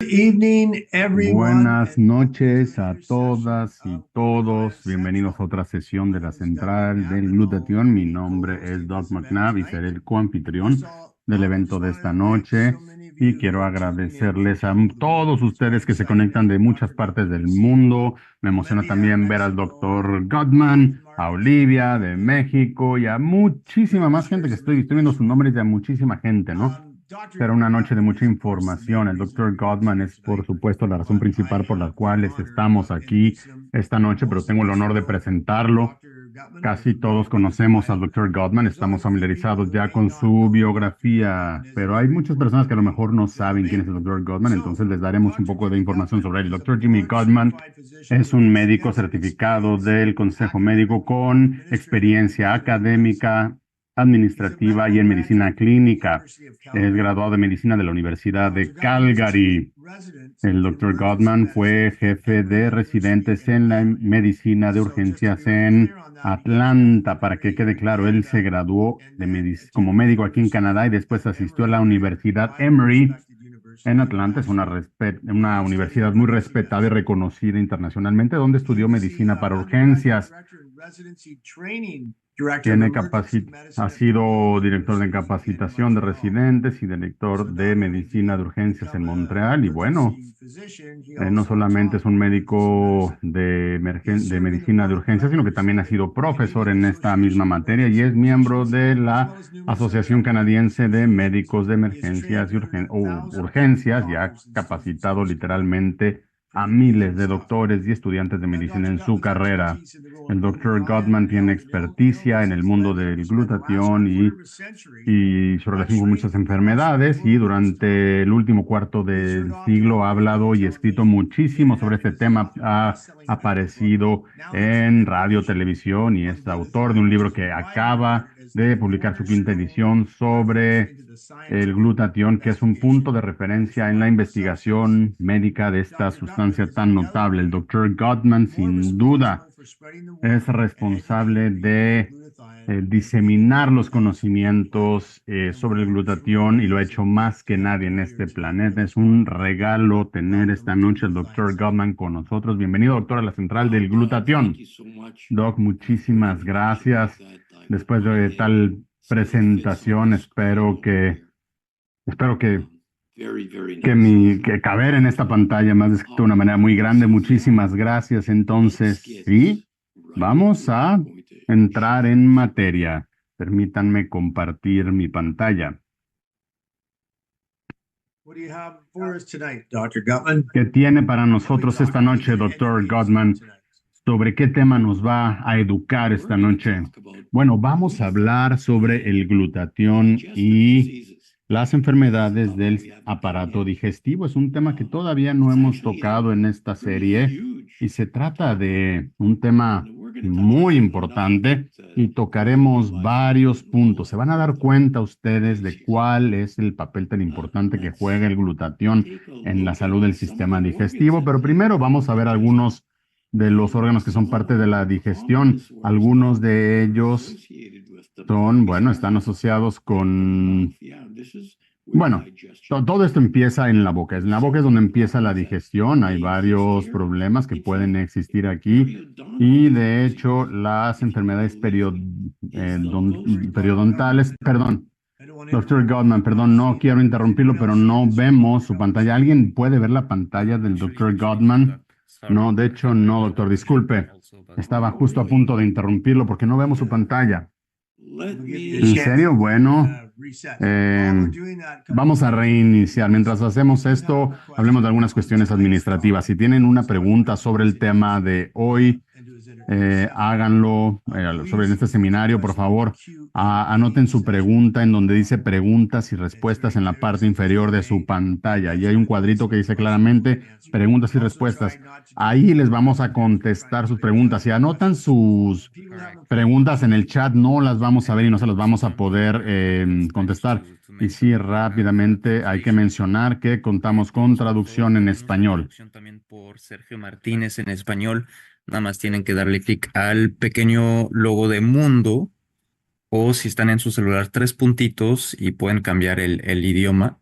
Evening, everyone. Buenas noches a todas y todos. Bienvenidos a otra sesión de la Central del Glutatión. Mi nombre es Doc McNabb y seré el coanfitrión del evento de esta noche. Y quiero agradecerles a todos ustedes que se conectan de muchas partes del mundo. Me emociona también ver al doctor Gottman, a Olivia de México y a muchísima más gente que estoy viendo sus nombres de muchísima gente, ¿no? Será una noche de mucha información. El doctor Gottman es, por supuesto, la razón principal por la cual estamos aquí esta noche, pero tengo el honor de presentarlo. Casi todos conocemos al doctor Gottman, estamos familiarizados ya con su biografía, pero hay muchas personas que a lo mejor no saben quién es el doctor Gottman, entonces les daremos un poco de información sobre él. El doctor Jimmy Gottman es un médico certificado del Consejo Médico con experiencia académica, administrativa y en medicina clínica. Es graduado de medicina de la Universidad de Calgary. El doctor Gottman fue jefe de residentes en la medicina de urgencias en Atlanta. Para que quede claro, él se graduó como médico aquí en Canadá y después asistió a la Universidad Emory en Atlanta. Es una universidad muy respetada y reconocida internacionalmente, donde estudió medicina para urgencias. Ha sido director de capacitación de residentes y director de medicina de urgencias en Montreal. Y bueno, no solamente es un médico de medicina de urgencias, sino que también ha sido profesor en esta misma materia y es miembro de la Asociación Canadiense de Médicos de Emergencias o Urgencias, y ha capacitado literalmente a miles de doctores y estudiantes de medicina en su carrera. El doctor Gottman tiene experticia en el mundo del glutatión y su relación con muchas enfermedades, y durante el último cuarto del siglo ha hablado y escrito muchísimo sobre este tema. Ha aparecido en radio, televisión y es autor de un libro que acaba de publicar su quinta edición sobre el glutatión, que es un punto de referencia en la investigación médica de esta sustancia tan notable. El doctor Gottman, sin duda, es responsable de diseminar los conocimientos sobre el glutatión y lo ha hecho más que nadie en este planeta. Es un regalo tener esta noche al doctor Gottman con nosotros. Bienvenido, doctor, a la central del glutatión. Doc, muchísimas gracias. Después de tal presentación, espero que caber en esta pantalla más descrito de una manera muy grande. Muchísimas gracias. Entonces, sí, vamos a entrar en materia. Permítanme compartir mi pantalla. ¿Qué tiene para nosotros esta noche, doctor Gottman? ¿Sobre qué tema nos va a educar esta noche? Bueno, vamos a hablar sobre el glutatión y las enfermedades del aparato digestivo. Es un tema que todavía no hemos tocado en esta serie y se trata de un tema muy importante y tocaremos varios puntos. Se van a dar cuenta ustedes de cuál es el papel tan importante que juega el glutatión en la salud del sistema digestivo, pero primero vamos a ver algunos de los órganos que son parte de la digestión. Algunos de ellos están asociados con, todo esto empieza en la boca. En la boca es donde empieza la digestión. Hay varios problemas que pueden existir aquí y de hecho las enfermedades periodontales, perdón. Doctor Gottman, perdón, no quiero interrumpirlo, pero no vemos su pantalla. ¿Alguien puede ver la pantalla del doctor Gottman? No, de hecho, no, doctor, disculpe. Estaba justo a punto de interrumpirlo porque no vemos su pantalla. ¿En serio? Bueno, vamos a reiniciar. Mientras hacemos esto, hablemos de algunas cuestiones administrativas. Si tienen una pregunta sobre el tema de hoy, háganlo sobre este seminario, por favor. Anoten su pregunta en donde dice preguntas y respuestas en la parte inferior de su pantalla. Y hay un cuadrito que dice claramente preguntas y respuestas. Ahí les vamos a contestar sus preguntas. Si anotan sus preguntas en el chat, no las vamos a ver y no se las vamos a poder contestar. Y sí, rápidamente hay que mencionar que contamos con traducción en español. También por Sergio Martínez en español. Nada más tienen que darle clic al pequeño logo de mundo, o si están en su celular, tres puntitos y pueden cambiar el idioma.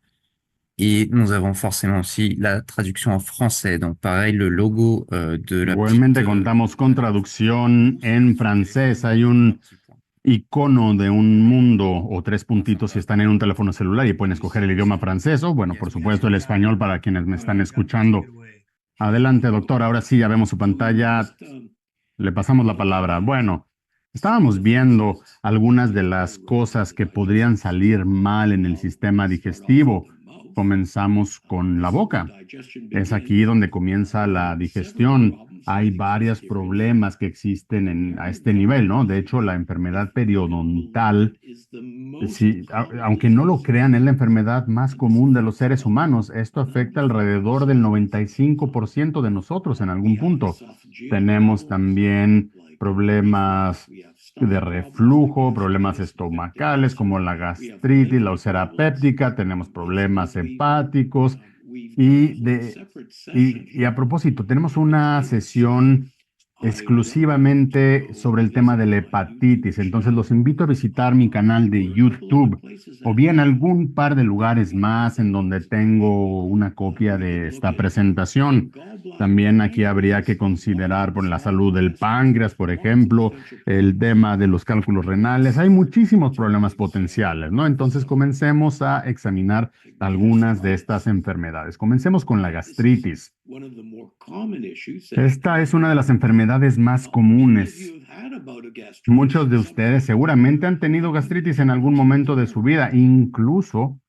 Et nous avons forcément aussi la traduction en français. Donc pareil, le logo de la Igualmente petite... contamos con traducción en francés. Hay un icono de un mundo o tres puntitos si están en un teléfono celular y pueden escoger el idioma francés o, bueno, por supuesto, el español para quienes me están escuchando. Adelante, doctor. Ahora sí, ya vemos su pantalla. Le pasamos la palabra. Bueno, estábamos viendo algunas de las cosas que podrían salir mal en el sistema digestivo. Comenzamos con la boca. Es aquí donde comienza la digestión. Hay varios problemas que existen a este nivel, ¿no? De hecho, la enfermedad periodontal, sí, aunque no lo crean, es la enfermedad más común de los seres humanos. Esto afecta alrededor del 95% de nosotros en algún punto. Tenemos también problemas de reflujo, problemas estomacales como la gastritis, la úlcera péptica, tenemos problemas hepáticos y a propósito, tenemos una sesión exclusivamente sobre el tema de la hepatitis. Entonces los invito a visitar mi canal de YouTube o bien algún par de lugares más en donde tengo una copia de esta presentación. También aquí habría que considerar por la salud del páncreas, por ejemplo, el tema de los cálculos renales. Hay muchísimos problemas potenciales, ¿no? Entonces comencemos a examinar algunas de estas enfermedades. Comencemos con la gastritis. Esta es una de las enfermedades más comunes. Muchos de ustedes seguramente han tenido gastritis en algún momento de su vida, incluso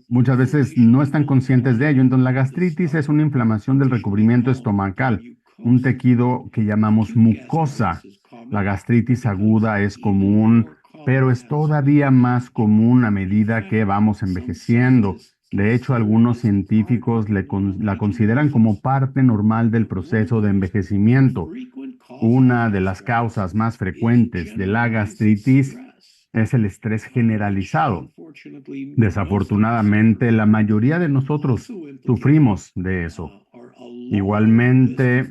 muchas veces no están conscientes de ello. Entonces, la gastritis es una inflamación del recubrimiento estomacal, un tejido que llamamos mucosa. La gastritis aguda es común, pero es todavía más común a medida que vamos envejeciendo. De hecho, algunos científicos la consideran como parte normal del proceso de envejecimiento. Una de las causas más frecuentes de la gastritis es el estrés generalizado. Desafortunadamente, la mayoría de nosotros sufrimos de eso. Igualmente,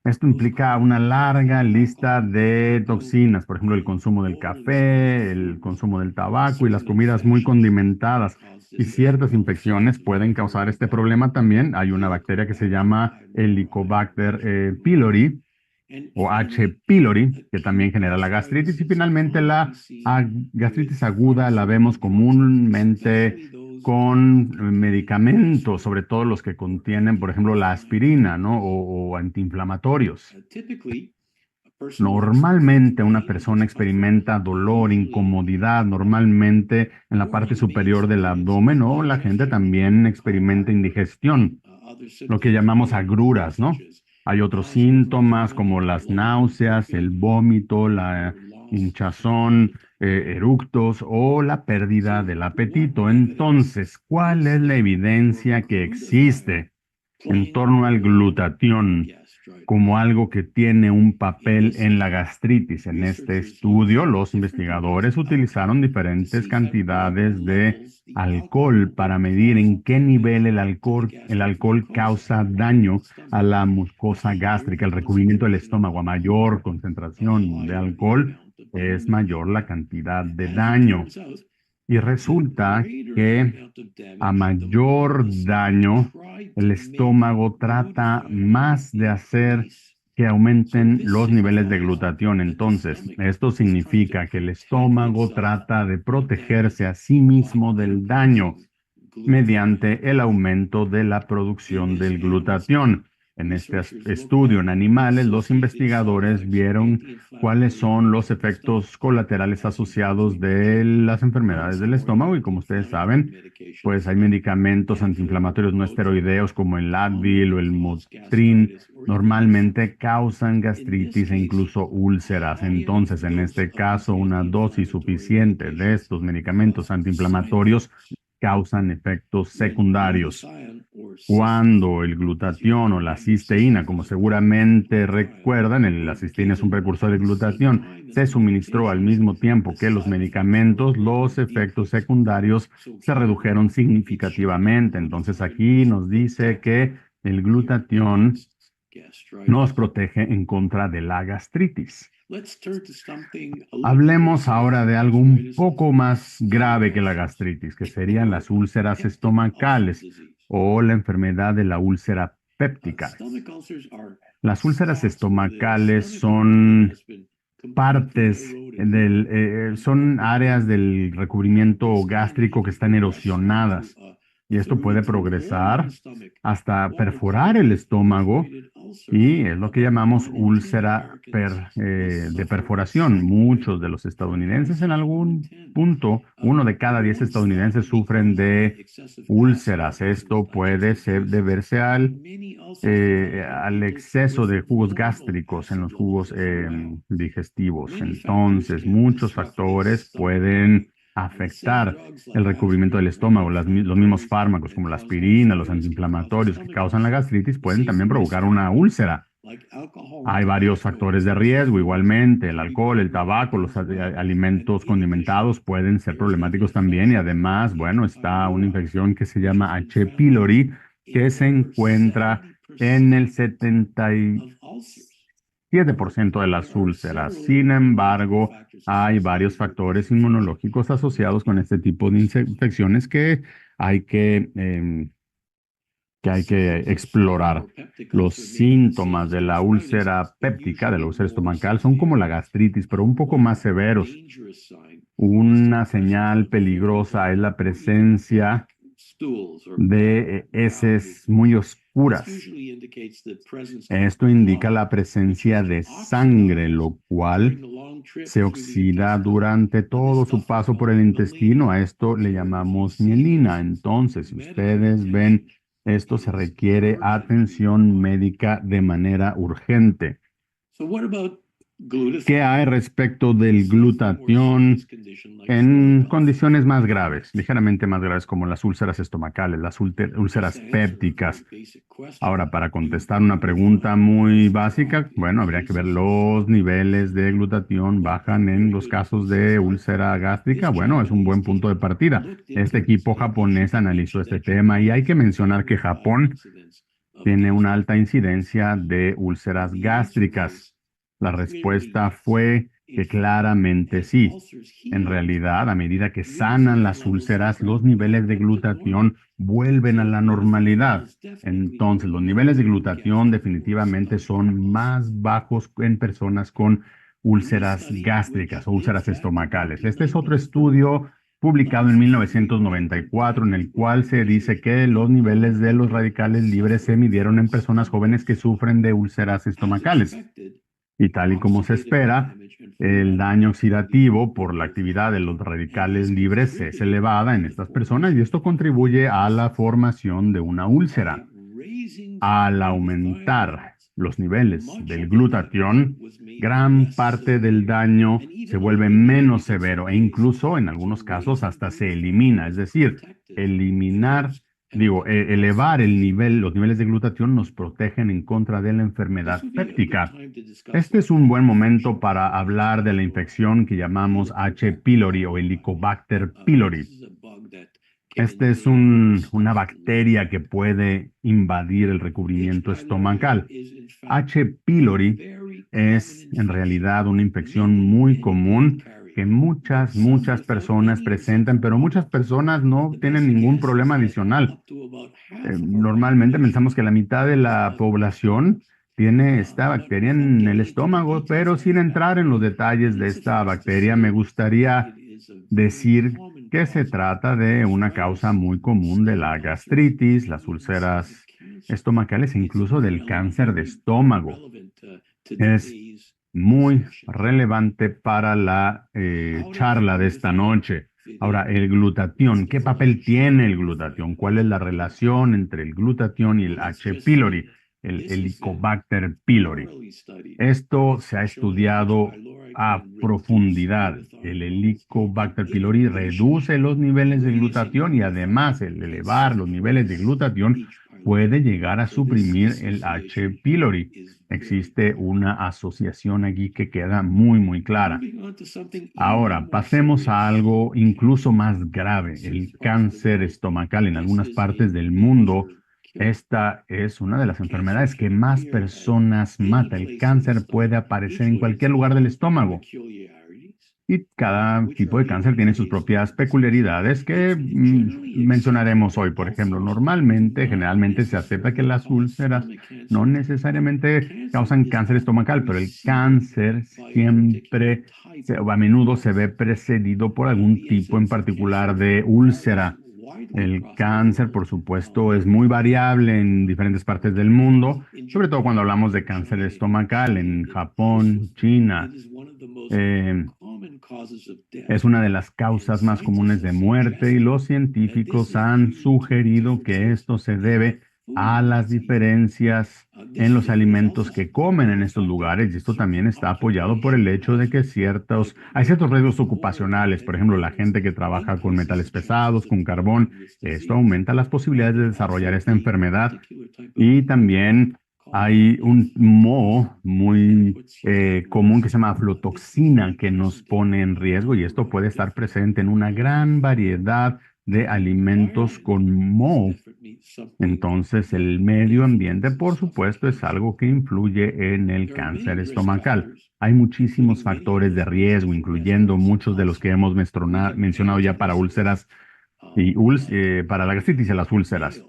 esto implica una larga lista de toxinas, por ejemplo, el consumo del café, el consumo del tabaco y las comidas muy condimentadas. Y ciertas infecciones pueden causar este problema también. Hay una bacteria que se llama Helicobacter pylori o H. pylori, que también genera la gastritis. Y finalmente gastritis aguda la vemos comúnmente con medicamentos, sobre todo los que contienen, por ejemplo, la aspirina, ¿no? O antiinflamatorios. Normalmente una persona experimenta dolor, incomodidad, normalmente en la parte superior del abdomen, o la gente también experimenta indigestión, lo que llamamos agruras, ¿no? Hay otros síntomas como las náuseas, el vómito, la hinchazón, eructos o la pérdida del apetito. Entonces, ¿cuál es la evidencia que existe en torno al glutatión como algo que tiene un papel en la gastritis? En este estudio, los investigadores utilizaron diferentes cantidades de alcohol para medir en qué nivel el alcohol causa daño a la mucosa gástrica, el recubrimiento del estómago. A mayor concentración de alcohol, es mayor la cantidad de daño. Y resulta que a mayor daño, el estómago trata más de hacer que aumenten los niveles de glutatión. Entonces, esto significa que el estómago trata de protegerse a sí mismo del daño mediante el aumento de la producción del glutatión. En este estudio en animales, los investigadores vieron cuáles son los efectos colaterales asociados de las enfermedades del estómago y como ustedes saben, pues hay medicamentos antiinflamatorios no esteroideos como el Advil o el Motrin, normalmente causan gastritis e incluso úlceras. Entonces, en este caso, una dosis suficiente de estos medicamentos antiinflamatorios causan efectos secundarios. Cuando el glutatión o la cisteína, como seguramente recuerdan, la cisteína es un precursor de glutatión, se suministró al mismo tiempo que los medicamentos, los efectos secundarios se redujeron significativamente. Entonces aquí nos dice que el glutatión nos protege en contra de la gastritis. Hablemos ahora de algo un poco más grave que la gastritis, que serían las úlceras estomacales o la enfermedad de la úlcera péptica. Las úlceras estomacales son son áreas del recubrimiento gástrico que están erosionadas. Y esto puede progresar hasta perforar el estómago y es lo que llamamos úlcera de perforación. Muchos de los estadounidenses en algún punto, 1 de cada 10 estadounidenses sufren de úlceras. Esto puede deberse al exceso de jugos gástricos en los jugos digestivos. Entonces, muchos factores pueden afectar el recubrimiento del estómago. Los mismos fármacos como la aspirina, los antiinflamatorios que causan la gastritis pueden también provocar una úlcera. Hay varios factores de riesgo, igualmente el alcohol, el tabaco, los alimentos condimentados pueden ser problemáticos también y además, bueno, está una infección que se llama H. pylori que se encuentra en el 77% de las úlceras. Sin embargo, hay varios factores inmunológicos asociados con este tipo de infecciones que hay que explorar. Los síntomas de la úlcera péptica, de la úlcera estomacal, son como la gastritis, pero un poco más severos. Una señal peligrosa es la presencia de heces muy oscuras. Esto indica la presencia de sangre, lo cual se oxida durante todo su paso por el intestino. A esto le llamamos mielina. Entonces, si ustedes ven esto, se requiere atención médica de manera urgente. ¿Qué hay respecto del glutatión en condiciones más graves, ligeramente más graves como las úlceras estomacales, las úlceras pépticas? Ahora, para contestar una pregunta muy básica, bueno, habría que ver los niveles de glutatión bajan en los casos de úlcera gástrica. Bueno, es un buen punto de partida. Este equipo japonés analizó este tema y hay que mencionar que Japón tiene una alta incidencia de úlceras gástricas. La respuesta fue que claramente sí. En realidad, a medida que sanan las úlceras, los niveles de glutatión vuelven a la normalidad. Entonces, los niveles de glutatión definitivamente son más bajos en personas con úlceras gástricas o úlceras estomacales. Este es otro estudio publicado en 1994, en el cual se dice que los niveles de los radicales libres se midieron en personas jóvenes que sufren de úlceras estomacales. Y tal y como se espera, el daño oxidativo por la actividad de los radicales libres es elevada en estas personas y esto contribuye a la formación de una úlcera. Al aumentar los niveles del glutatión, gran parte del daño se vuelve menos severo e incluso en algunos casos hasta se elimina. Es decir, elevar los niveles de glutatión nos protegen en contra de la enfermedad péptica. Este es un buen momento para hablar de la infección que llamamos H. pylori o Helicobacter pylori. Esta es una bacteria que puede invadir el recubrimiento estomacal. H. pylori es en realidad una infección muy común que muchas personas presentan, pero muchas personas no tienen ningún problema adicional. Normalmente pensamos que la mitad de la población tiene esta bacteria en el estómago, pero sin entrar en los detalles de esta bacteria, me gustaría decir que se trata de una causa muy común de la gastritis, las úlceras estomacales e incluso del cáncer de estómago. Es muy relevante para la charla de esta noche. Ahora, el glutatión. ¿Qué papel tiene el glutatión? ¿Cuál es la relación entre el glutatión y el H. pylori, el Helicobacter pylori? Esto se ha estudiado a profundidad. El Helicobacter pylori reduce los niveles de glutatión y además el elevar los niveles de glutatión puede llegar a suprimir el H. pylori. Existe una asociación aquí que queda muy clara. Ahora, pasemos a algo incluso más grave, el cáncer estomacal. En algunas partes del mundo, Esta es una de las enfermedades que más personas mata. El cáncer puede aparecer en cualquier lugar del estómago. Y cada tipo de cáncer tiene sus propias peculiaridades que mencionaremos hoy. Por ejemplo, generalmente se acepta que las úlceras no necesariamente causan cáncer estomacal, pero el cáncer siempre, o a menudo se ve precedido por algún tipo en particular de úlcera. El cáncer, por supuesto, es muy variable en diferentes partes del mundo, sobre todo cuando hablamos de cáncer estomacal en Japón, China. Eh, es una de las causas más comunes de muerte y los científicos han sugerido que esto se debe a las diferencias en los alimentos que comen en estos lugares, y esto también está apoyado por el hecho de que hay ciertos riesgos ocupacionales. Por ejemplo, la gente que trabaja con metales pesados, con carbón, esto aumenta las posibilidades de desarrollar esta enfermedad. Y también hay un moho muy común que se llama aflotoxina que nos pone en riesgo, y esto puede estar presente en una gran variedad de alimentos con moho. Entonces, el medio ambiente, por supuesto, es algo que influye en el cáncer estomacal. Hay muchísimos factores de riesgo, incluyendo muchos de los que hemos mencionado ya para úlceras y para la gastritis y las úlceras.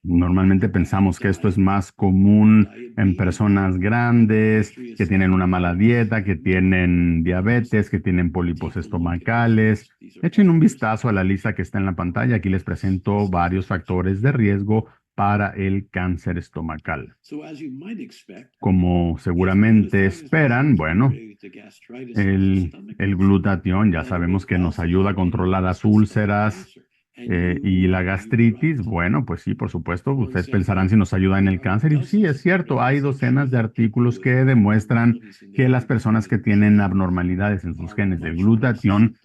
Normalmente pensamos que esto es más común en personas grandes, que tienen una mala dieta, que tienen diabetes, que tienen pólipos estomacales. Echen un vistazo a la lista que está en la pantalla. Aquí les presento varios factores de riesgo para el cáncer estomacal. Como seguramente esperan, bueno, el glutatión ya sabemos que nos ayuda a controlar las úlceras. Y la gastritis, bueno, pues sí, por supuesto, ustedes pensarán si nos ayuda en el cáncer. Y sí, es cierto, hay docenas de artículos que demuestran que las personas que tienen abnormalidades en sus genes de glutatión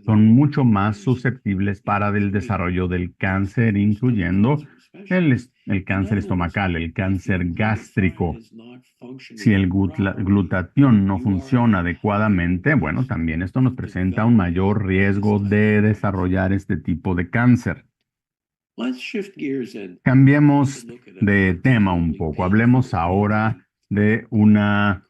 son mucho más susceptibles para el desarrollo del cáncer, incluyendo el cáncer estomacal, el cáncer gástrico. Si el glutatión no funciona adecuadamente, bueno, también esto nos presenta un mayor riesgo de desarrollar este tipo de cáncer. Cambiemos de tema un poco. Hablemos ahora de una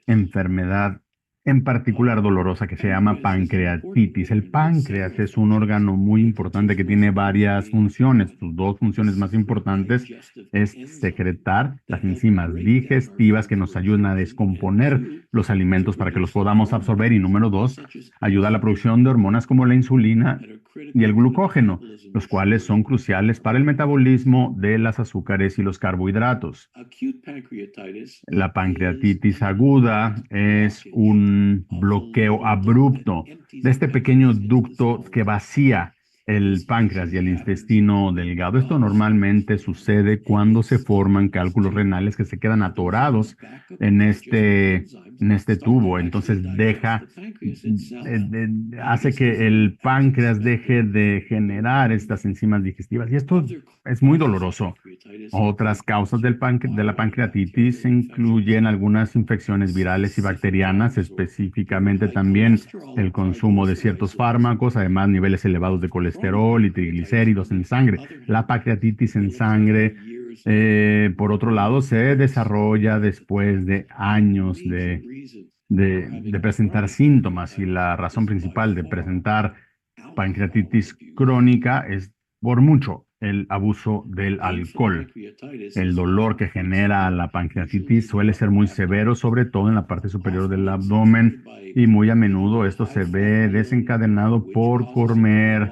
enfermedad en particular dolorosa que se llama pancreatitis. El páncreas es un órgano muy importante que tiene varias funciones. Sus dos funciones más importantes es secretar las enzimas digestivas que nos ayudan a descomponer los alimentos para que los podamos absorber. Y número dos, ayuda a la producción de hormonas como la insulina y el glucógeno, los cuales son cruciales para el metabolismo de las azúcares y los carbohidratos. La pancreatitis aguda es un bloqueo abrupto de este pequeño ducto que vacía el páncreas y el intestino delgado. Esto normalmente sucede cuando se forman cálculos renales que se quedan atorados en este tubo. Entonces hace que el páncreas deje de generar estas enzimas digestivas. Y esto es muy doloroso. Otras causas de la pancreatitis incluyen algunas infecciones virales y bacterianas, específicamente también el consumo de ciertos fármacos, además niveles elevados de colesterol y triglicéridos en sangre. La pancreatitis en sangre, por otro lado, se desarrolla después de años de presentar síntomas, y la razón principal de presentar pancreatitis crónica es por mucho el abuso del alcohol. El dolor que genera la pancreatitis suele ser muy severo, sobre todo en la parte superior del abdomen, y muy a menudo esto se ve desencadenado por comer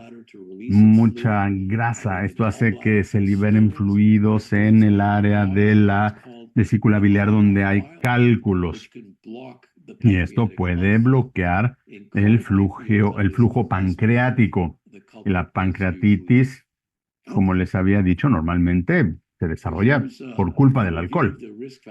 mucha grasa. Esto hace que se liberen fluidos en el área de la vesícula biliar donde hay cálculos. Y esto puede bloquear el flujo pancreático. Y la pancreatitis, como les había dicho, normalmente se desarrolla por culpa del alcohol.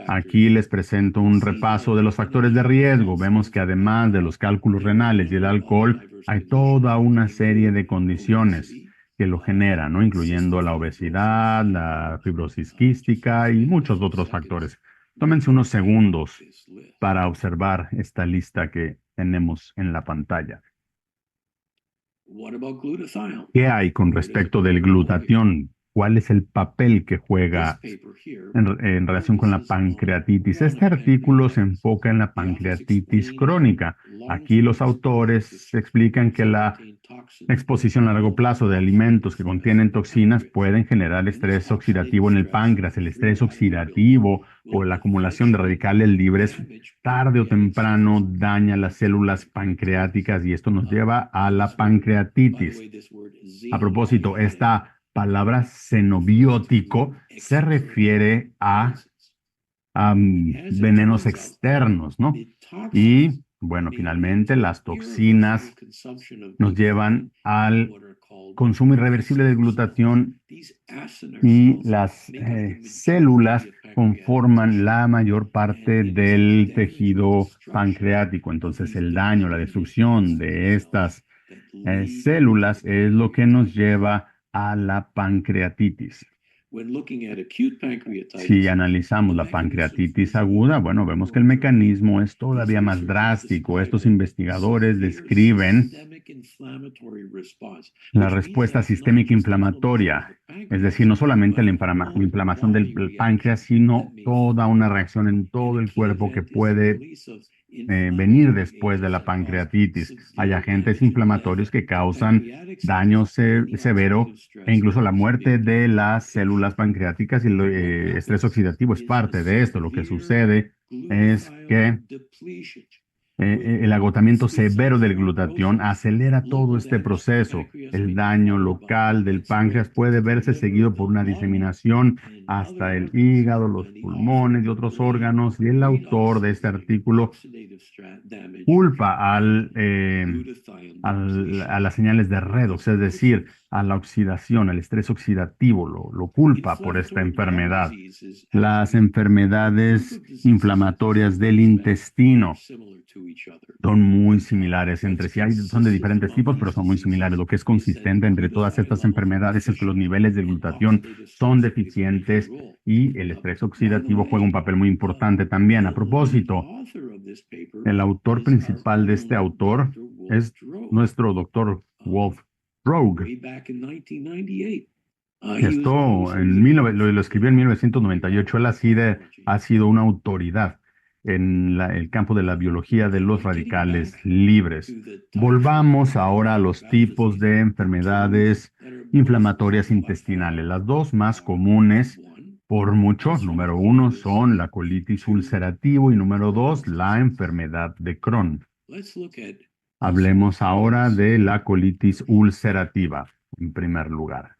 Aquí les presento un repaso de los factores de riesgo. Vemos que además de los cálculos renales y el alcohol, hay toda una serie de condiciones que lo generan, ¿no? Incluyendo la obesidad, la fibrosis quística y muchos otros factores. Tómense unos segundos para observar esta lista que tenemos en la pantalla. ¿Qué hay con respecto del glutatión? cuál es el papel que juega en relación con la pancreatitis. Este artículo se enfoca en la pancreatitis crónica. Aquí los autores explican que la exposición a largo plazo de alimentos que contienen toxinas pueden generar estrés oxidativo en el páncreas. El estrés oxidativo o la acumulación de radicales libres tarde o temprano daña las células pancreáticas y esto nos lleva a la pancreatitis. A propósito, esta palabra xenobiótico se refiere a venenos externos, ¿no? Y bueno, finalmente las toxinas nos llevan al consumo irreversible del glutatión y las células conforman la mayor parte del tejido pancreático. Entonces, el daño, la destrucción de estas células es lo que nos lleva a la pancreatitis. Si analizamos la pancreatitis aguda, bueno, vemos que el mecanismo es todavía más drástico. Estos investigadores describen la respuesta sistémica inflamatoria, es decir, no solamente la inflamación del páncreas, sino toda una reacción en todo el cuerpo que puede venir después de la pancreatitis. Hay agentes inflamatorios que causan daño severo e incluso la muerte de las células pancreáticas y el estrés oxidativo es parte de esto. Lo que sucede es que el agotamiento severo del glutatión acelera todo este proceso. El daño local del páncreas puede verse seguido por una diseminación hasta el hígado, los pulmones y otros órganos. Y el autor de este artículo culpa a las señales de redox, es decir, a la oxidación, al estrés oxidativo, lo culpa por esta enfermedad. Las enfermedades inflamatorias del intestino son muy similares entre sí. Son de diferentes tipos, pero son muy similares. Lo que es consistente entre todas estas enfermedades es que los niveles de glutatión son deficientes y el estrés oxidativo juega un papel muy importante también. A propósito, el autor principal de este autor es nuestro doctor Wolf Rogue. Esto lo escribió en 1998. Él ha sido una autoridad en el campo de la biología de los radicales libres. Volvamos ahora a los tipos de enfermedades inflamatorias intestinales. Las dos más comunes, por mucho, número 1, son la colitis ulcerativa y número 2, la enfermedad de Crohn. Hablemos ahora de la colitis ulcerativa, en primer lugar.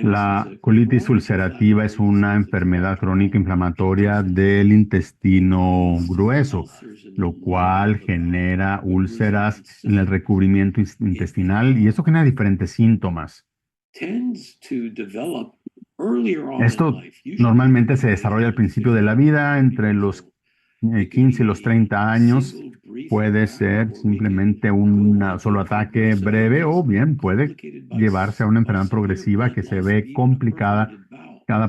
La colitis ulcerativa es una enfermedad crónica inflamatoria del intestino grueso, lo cual genera úlceras en el recubrimiento intestinal y eso genera diferentes síntomas. Esto normalmente se desarrolla al principio de la vida, entre los 15 y los 30 años. Puede ser simplemente un solo ataque breve o bien puede llevarse a una enfermedad progresiva que se ve complicada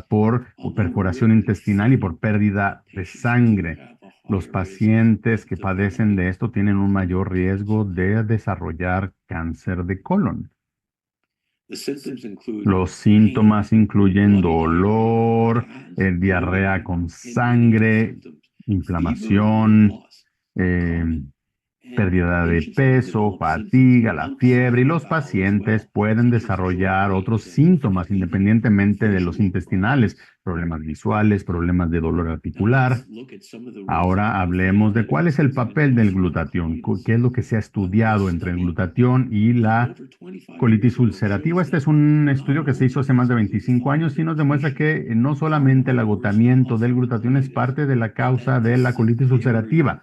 por perforación intestinal y por pérdida de sangre. Los pacientes que padecen de esto tienen un mayor riesgo de desarrollar cáncer de colon. Los síntomas incluyen dolor, diarrea con sangre, inflamación, pérdida de peso, fatiga, la fiebre, y los pacientes pueden desarrollar otros síntomas independientemente de los intestinales, problemas visuales, problemas de dolor articular. Ahora hablemos de cuál es el papel del glutatión, qué es lo que se ha estudiado entre el glutatión y la colitis ulcerativa. Este es un estudio que se hizo hace más de 25 años y nos demuestra que no solamente el agotamiento del glutatión es parte de la causa de la colitis ulcerativa,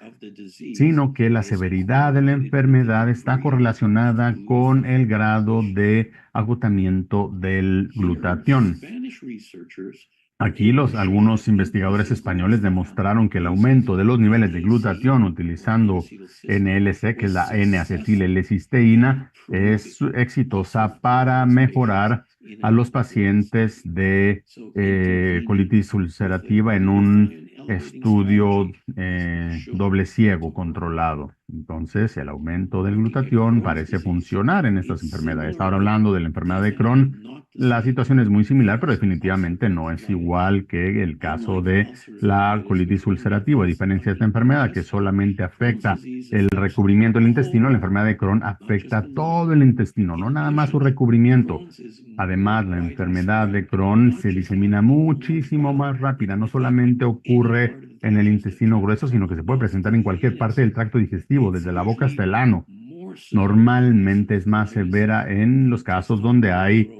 sino que la severidad de la enfermedad está correlacionada con el grado de agotamiento del glutatión. Aquí algunos investigadores españoles demostraron que el aumento de los niveles de glutatión utilizando NLC, que es la N-acetil-L-cisteína, es exitosa para mejorar a los pacientes de colitis ulcerativa en un estudio doble ciego controlado. Entonces, el aumento del glutatión parece funcionar en estas enfermedades. Ahora, hablando de la enfermedad de Crohn, la situación es muy similar, pero definitivamente no es igual que el caso de la colitis ulcerativa. A diferencia de esta enfermedad que solamente afecta el recubrimiento del intestino, la enfermedad de Crohn afecta todo el intestino, no nada más su recubrimiento. Además, la enfermedad de Crohn se disemina muchísimo más rápida. No solamente ocurre en el intestino grueso, sino que se puede presentar en cualquier parte del tracto digestivo, desde la boca hasta el ano. Normalmente es más severa en los casos donde hay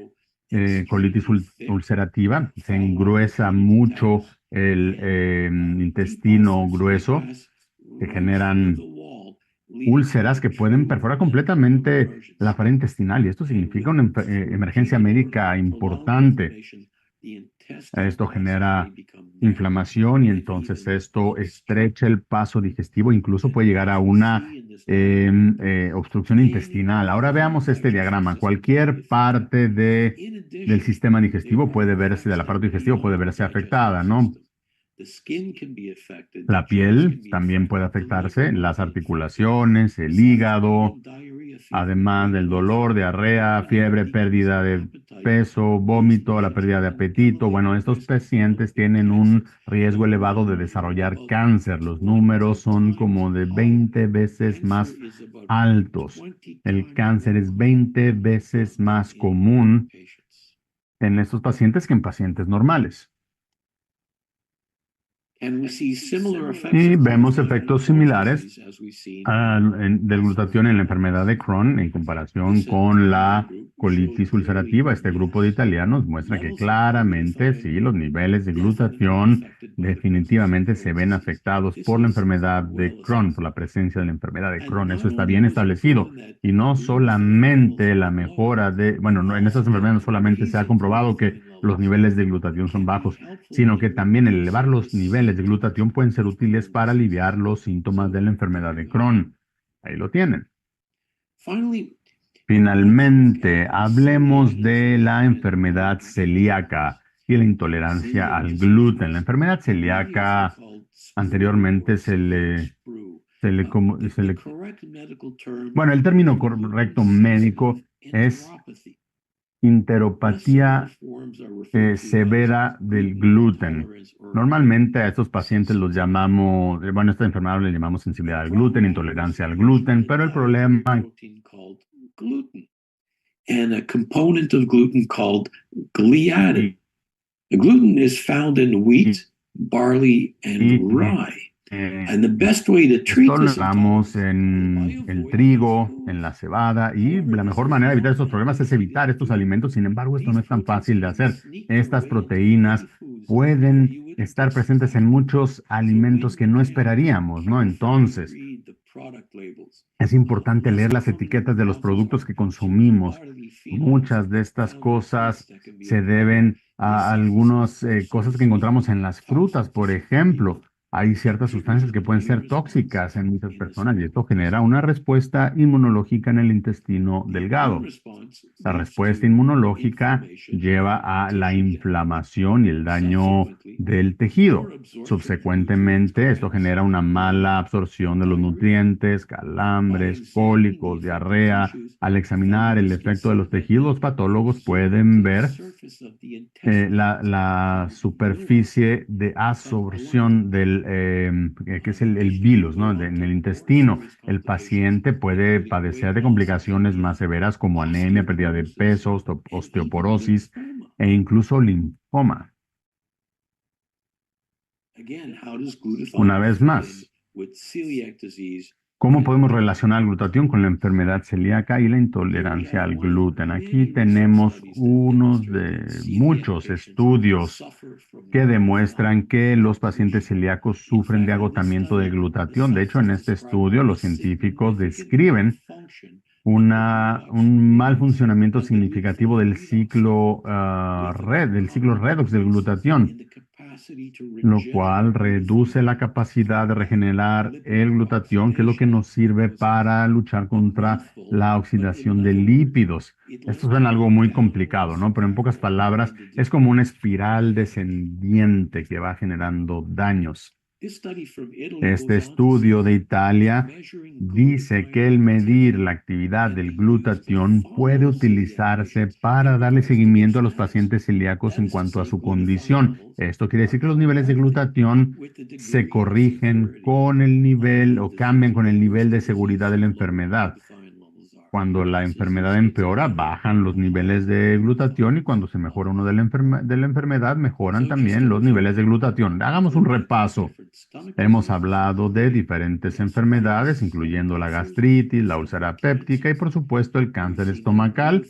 colitis ulcerativa. Se engruesa mucho el intestino grueso, que generan úlceras que pueden perforar completamente la pared intestinal, y esto significa una emergencia médica importante. Esto genera inflamación y entonces esto estrecha el paso digestivo, incluso puede llegar a una obstrucción intestinal. Ahora veamos este diagrama. Cualquier parte del sistema digestivo puede verse, del aparato digestivo puede verse afectada, ¿no? La piel también puede afectarse, las articulaciones, el hígado, además del dolor, diarrea, fiebre, pérdida de peso, vómito, la pérdida de apetito. Bueno, estos pacientes tienen un riesgo elevado de desarrollar cáncer. Los números son como de 20 veces más altos. El cáncer es 20 veces más común en estos pacientes que en pacientes normales. Y vemos efectos similares del glutatión en la enfermedad de Crohn en comparación con la colitis ulcerativa. Este grupo de italianos muestra que claramente, sí, los niveles de glutatión definitivamente se ven afectados por la enfermedad de Crohn, por la presencia de la enfermedad de Crohn. Eso está bien establecido. Y no solamente la mejora bueno, en estas enfermedades no solamente se ha comprobado que los niveles de glutatión son bajos, sino que también el elevar los niveles de glutatión pueden ser útiles para aliviar los síntomas de la enfermedad de Crohn. Ahí lo tienen. Finalmente, hablemos de la enfermedad celíaca y la intolerancia al gluten. La enfermedad celíaca anteriormente bueno, el término correcto médico es enteropatía severa del gluten. Normalmente a estos pacientes los llamamos, bueno, esta enfermedad le llamamos sensibilidad al gluten, intolerancia al gluten, pero el problema and a component of gluten called gliadin. The gluten is found in wheat, barley, and rye. And the best way to treat esto lo this vemos en el trigo, en la cebada, y la mejor manera de evitar estos problemas es evitar estos alimentos. Sin embargo, esto no es tan fácil de hacer. Estas proteínas pueden estar presentes en muchos alimentos que no esperaríamos, ¿no? Entonces, es importante leer las etiquetas de los productos que consumimos. Muchas de estas cosas se deben a algunas cosas que encontramos en las frutas, por ejemplo. Hay ciertas sustancias que pueden ser tóxicas en muchas personas y esto genera una respuesta inmunológica en el intestino delgado. La respuesta inmunológica lleva a la inflamación y el daño del tejido. Subsecuentemente, esto genera una mala absorción de los nutrientes, calambres, cólicos, diarrea. Al examinar el efecto de los tejidos, los patólogos pueden ver la superficie de absorción que es el vilus, ¿no? En el intestino. El paciente puede padecer de complicaciones más severas como anemia, pérdida de peso, osteoporosis e incluso linfoma. Una vez más, ¿cómo podemos relacionar el glutatión con la enfermedad celíaca y la intolerancia al gluten? Aquí tenemos unos de muchos estudios que demuestran que los pacientes celíacos sufren de agotamiento de glutatión. De hecho, en este estudio, los científicos describen un mal funcionamiento significativo del ciclo redox del glutatión, lo cual reduce la capacidad de regenerar el glutatión, que es lo que nos sirve para luchar contra la oxidación de lípidos. Esto suena algo muy complicado, ¿no? Pero en pocas palabras, es como una espiral descendiente que va generando daños. Este estudio de Italia dice que el medir la actividad del glutatión puede utilizarse para darle seguimiento a los pacientes celíacos en cuanto a su condición. Esto quiere decir que los niveles de glutatión se corrigen con el nivel o cambian con el nivel de seguridad de la enfermedad. Cuando la enfermedad empeora, bajan los niveles de glutatión y cuando se mejora uno de la enfermedad, mejoran también los niveles de glutatión. Hagamos un repaso. Hemos hablado de diferentes enfermedades, incluyendo la gastritis, la úlcera péptica y, por supuesto, el cáncer estomacal.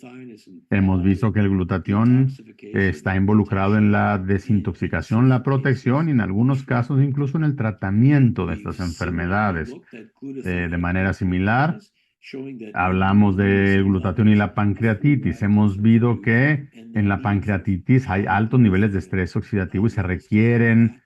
Hemos visto que el glutatión está involucrado en la desintoxicación, la protección y, en algunos casos, incluso en el tratamiento de estas enfermedades. De manera similar, hablamos del glutatión y la pancreatitis. Hemos visto que en la pancreatitis hay altos niveles de estrés oxidativo y se requiere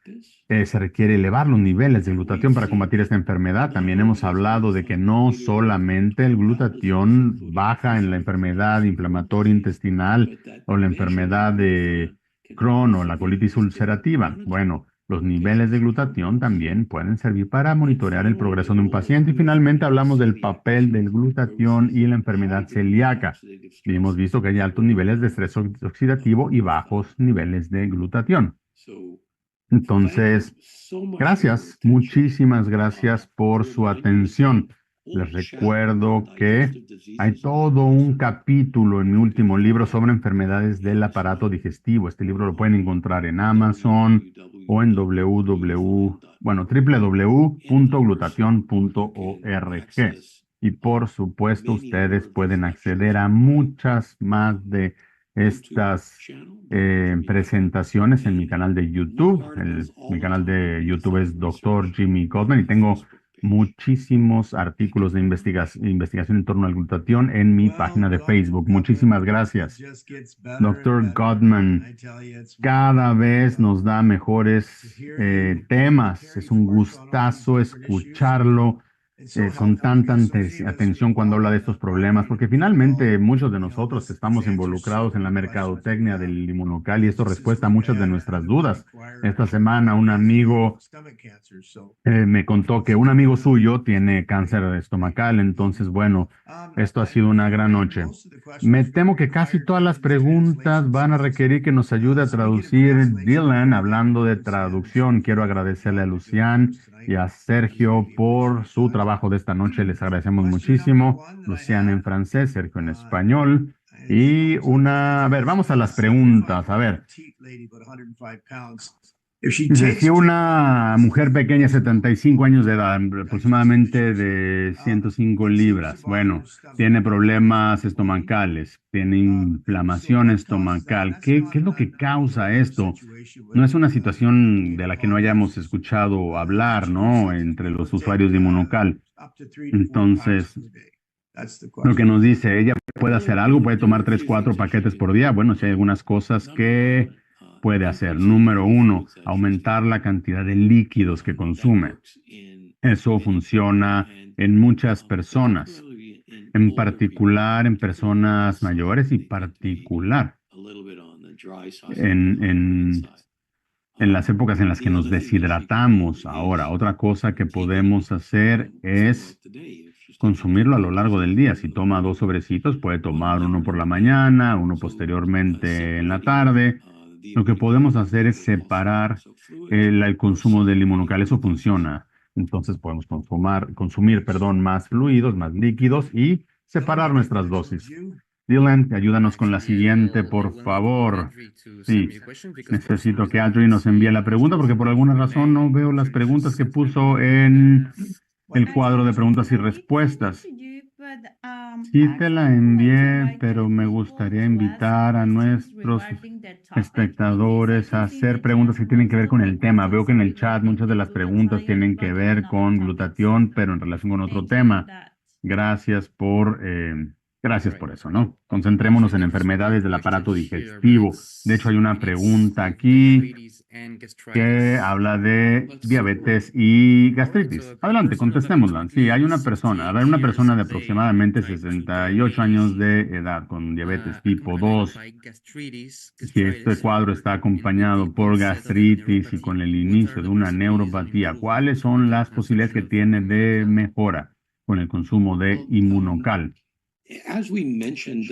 elevar los niveles de glutatión para combatir esta enfermedad. También hemos hablado de que no solamente el glutatión baja en la enfermedad inflamatoria intestinal o la enfermedad de Crohn o la colitis ulcerativa. Bueno, los niveles de glutatión también pueden servir para monitorear el progreso de un paciente. Y finalmente hablamos del papel del glutatión y la enfermedad celíaca. Y hemos visto que hay altos niveles de estrés oxidativo y bajos niveles de glutatión. Entonces, gracias, muchísimas gracias por su atención. Les recuerdo que hay todo un capítulo en mi último libro sobre enfermedades del aparato digestivo. Este libro lo pueden encontrar en Amazon o en www.glutation.org. Y por supuesto, ustedes pueden acceder a muchas más de estas presentaciones en mi canal de YouTube. Mi canal de YouTube es Dr. Jimmy Gottman y tengo muchísimos artículos de investigación en torno al glutatión en mi página de Facebook. Muchísimas gracias. Dr. Gottman cada vez nos da mejores temas. Es un gustazo escucharlo con tanta atención cuando habla de estos problemas, porque finalmente muchos de nosotros estamos involucrados en la mercadotecnia del inmunocal y esto respuesta a muchas de nuestras dudas. Esta semana un amigo me contó que un amigo suyo tiene cáncer estomacal, entonces bueno, esto ha sido una gran noche. Me temo que casi todas las preguntas van a requerir que nos ayude a traducir Dylan. Hablando de traducción, quiero agradecerle a Lucian y a Sergio por su trabajo de esta noche. Les agradecemos muchísimo. Luciana en francés, Sergio en español. Y a ver, vamos a las preguntas. A ver. Si una mujer pequeña, 75 años de edad, aproximadamente de 105 libras, bueno, tiene problemas estomacales, tiene inflamación estomacal, ¿qué es lo que causa esto? No es una situación de la que no hayamos escuchado hablar, ¿no? Entre los usuarios de inmunocal. Entonces, lo que nos dice, ella puede hacer algo, puede tomar 3, 4 paquetes por día. Bueno, si hay algunas cosas que puede hacer. Número 1, aumentar la cantidad de líquidos que consume. Eso funciona en muchas personas, en particular en personas mayores y particular en las épocas en las que nos deshidratamos. Ahora, otra cosa que podemos hacer es consumirlo a lo largo del día. Si toma 2 sobrecitos, puede tomar uno por la mañana, uno posteriormente en la tarde. Lo que podemos hacer es separar el consumo del inmunocal. Eso funciona. Entonces podemos consumir, más fluidos, más líquidos y separar nuestras dosis. Dylan, ayúdanos con la siguiente, por favor. Sí, necesito que Audrey nos envíe la pregunta porque por alguna razón no veo las preguntas que puso en el cuadro de preguntas y respuestas. Sí te la envié, pero me gustaría invitar a nuestros espectadores a hacer preguntas que tienen que ver con el tema. Veo que en el chat muchas de las preguntas tienen que ver con glutatión, pero en relación con otro tema. Gracias por Gracias por eso, ¿no? Concentrémonos en enfermedades del aparato digestivo. De hecho, hay una pregunta aquí que habla de diabetes y gastritis. Adelante, contestémosla. Sí, hay una persona, a ver, una persona de aproximadamente 68 años de edad con diabetes tipo 2. Si este cuadro está acompañado por gastritis y con el inicio de una neuropatía, ¿cuáles son las posibilidades que tiene de mejora con el consumo de inmunocal? As we mentioned,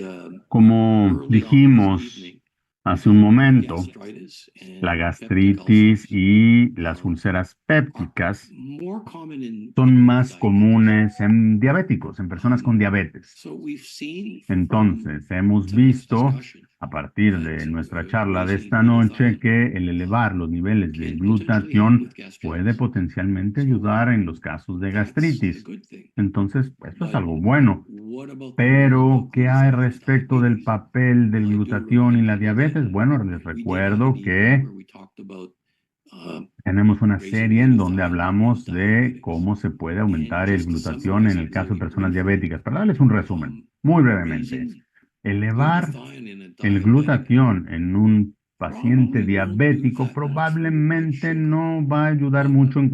Como early on this dijimos evening, hace un momento, gastritis la and peptic gastritis ulcers y las úlceras are pépticas more common in son people with más diabetes. comunes en diabéticos, en personas con diabetes. So we've seen Entonces, hemos tonight's visto discussion a partir that de nuestra charla de raising esta noche glutathione que el elevar los niveles de can potentially help glutatión with puede gastritis. potencialmente So ayudar en los casos de that's a gastritis. good thing. Entonces, esto es But algo bueno. what about the role Pero, of ¿qué hay glutathione in respecto del diabetes? papel del Well, I do glutatión y la remember diabetes? that Bueno, les we did have recuerdo an evening que where we talked about tenemos una raising serie en donde glutathione in hablamos de diabetics. cómo se puede And aumentar el just to glutatión summarize en el it caso for de you personas briefly, diabéticas. Para darles un resumen, muy brevemente, es raising elevar glutathione in a el diabetic glutatión en un paciente probably won't do diabético that much for your blood probablemente sugar. no va a ayudar But mucho we're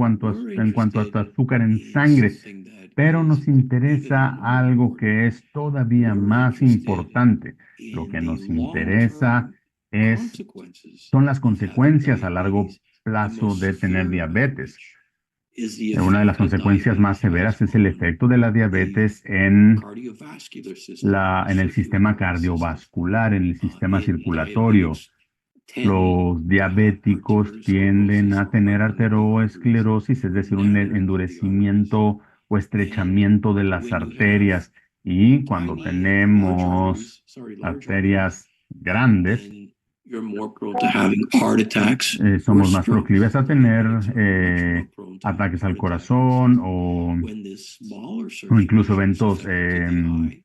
en cuanto a tu interested azúcar en in sangre, something that pero is nos interesa even more algo important. que es todavía We're más interested importante. Lo in que the nos interesa long-term consequences son las of having consecuencias a largo diabetes. The plazo most de tener severe of diabetes. which is the Una de las effect that consecuencias más diabetes has severas es el on efecto de la the diabetes en cardiovascular system, the en el sistema circulatory system. cardiovascular, en el sistema circulatorio. Diabetics tend Los to have diabéticos tienden arteriosclerosis a tener or arteriosclerosis, es decir, un narrowing of the arteries. endurecimiento o estrechamiento de las When you have arterias. Y cuando tiny, large tenemos large arteries, arterias grandes, then you're more prone to having heart attacks or somos más stroke. proclives a tener Diabetics are much more prone to have ataques al heart attacks. corazón When this smaller o incluso circulation is eventos affected to the eye,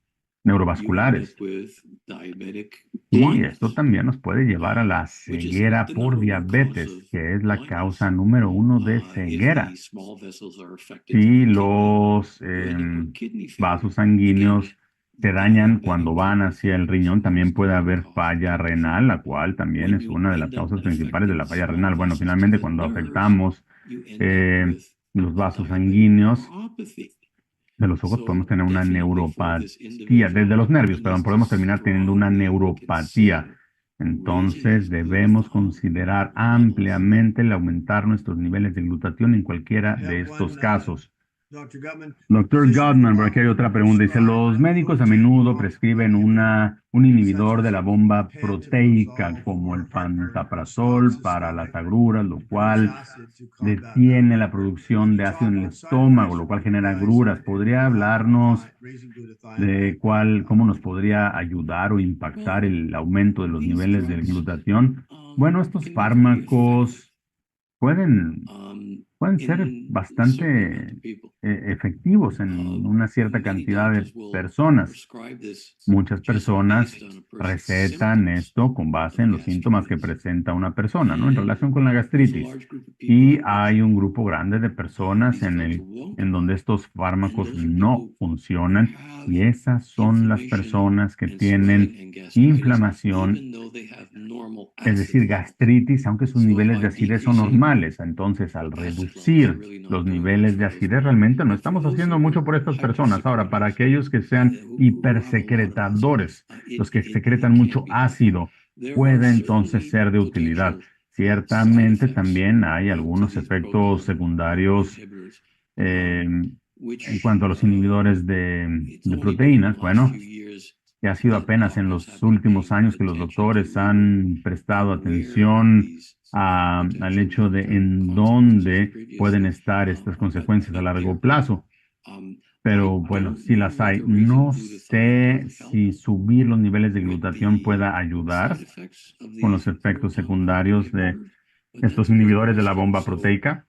you end neurovasculares. up with diabetic Y blindness, esto también nos puede llevar a la which is ceguera the por number one cause diabetes, of que es la blindness. causa número uno de If ceguera. the small vessels are affected Si to the kidney, los you end up with kidney failure. vasos sanguíneos Again, se dañan diabetic cuando van hacia el riñón, también puede haber falla renal, la cual también When es you una de las end up causas principales de affecting la falla small renal. Bueno, vessels to finalmente the cuando nerves, afectamos you end up eh, with los a vasos diabetic sanguíneos neuropathy. de los ojos, podemos So tener una definitely for this neuropatía, desde los individual, nervios, he perdón, needs to podemos terminar teniendo una strongly neuropatía. consider raising Entonces his debemos glutathione considerar levels. ampliamente el aumentar nuestros niveles de glutatión en cualquiera de estos casos. Doctor Gottman, por aquí hay otra pregunta. Dice, los médicos a menudo prescriben un inhibidor de la bomba proteica como el pantoprazol para las agruras, lo cual detiene la producción de ácido en el estómago, lo cual genera agruras. ¿Podría hablarnos de cómo nos podría ayudar o impactar el aumento de los These niveles del drugs glutatión? Bueno, estos can be very effective fármacos pueden pueden ser in a certain bastante amount of people. efectivos en una cierta Many cantidad de doctors will personas. prescribe this Muchas just personas based on a person's recetan symptoms esto con base of en los síntomas que gastritis. presenta una persona, ¿no? En And relación con la there's a gastritis. large group of people Y in which hay un grupo grande de personas these drugs won't en donde work. estos And fármacos those are no people funcionan. have Y esas son las inflammation personas que and swelling tienen and gastritis, inflamación, even though they have normal es acid decir, levels. gastritis, aunque sus So niveles de by acidez son decreasing normales. Entonces, al acid levels, you're reducir really not los doing niveles much de for those acidez, people. realmente no But for estamos those haciendo who mucho are por estas personas. Ahora, para hypersecretors, aquellos que sean who have a lot of hipersecretadores, acid, los que it secretan can mucho be helpful. ácido, There are puede entonces certainly ser de utilidad. potential side Ciertamente effects también hay to algunos these efectos proton secundarios inhibitors, en which cuanto a los inhibidores it's de only been in the proteínas. last Bueno, few years que ha sido that apenas en doctors los have been últimos paying años que los attention to doctores han prestado where atención these al potential hecho de long-term en consequences dónde pueden previously estar estas consecuencias a largo appear. plazo. Pero I bueno, don't sí know las hay. whether raising No glutathione sé will help si subir los niveles de with glutatión pueda the ayudar side effects of con los these efectos proton secundarios de inhibitors, but that's estos a good inhibidores de la question. bomba So, proteica.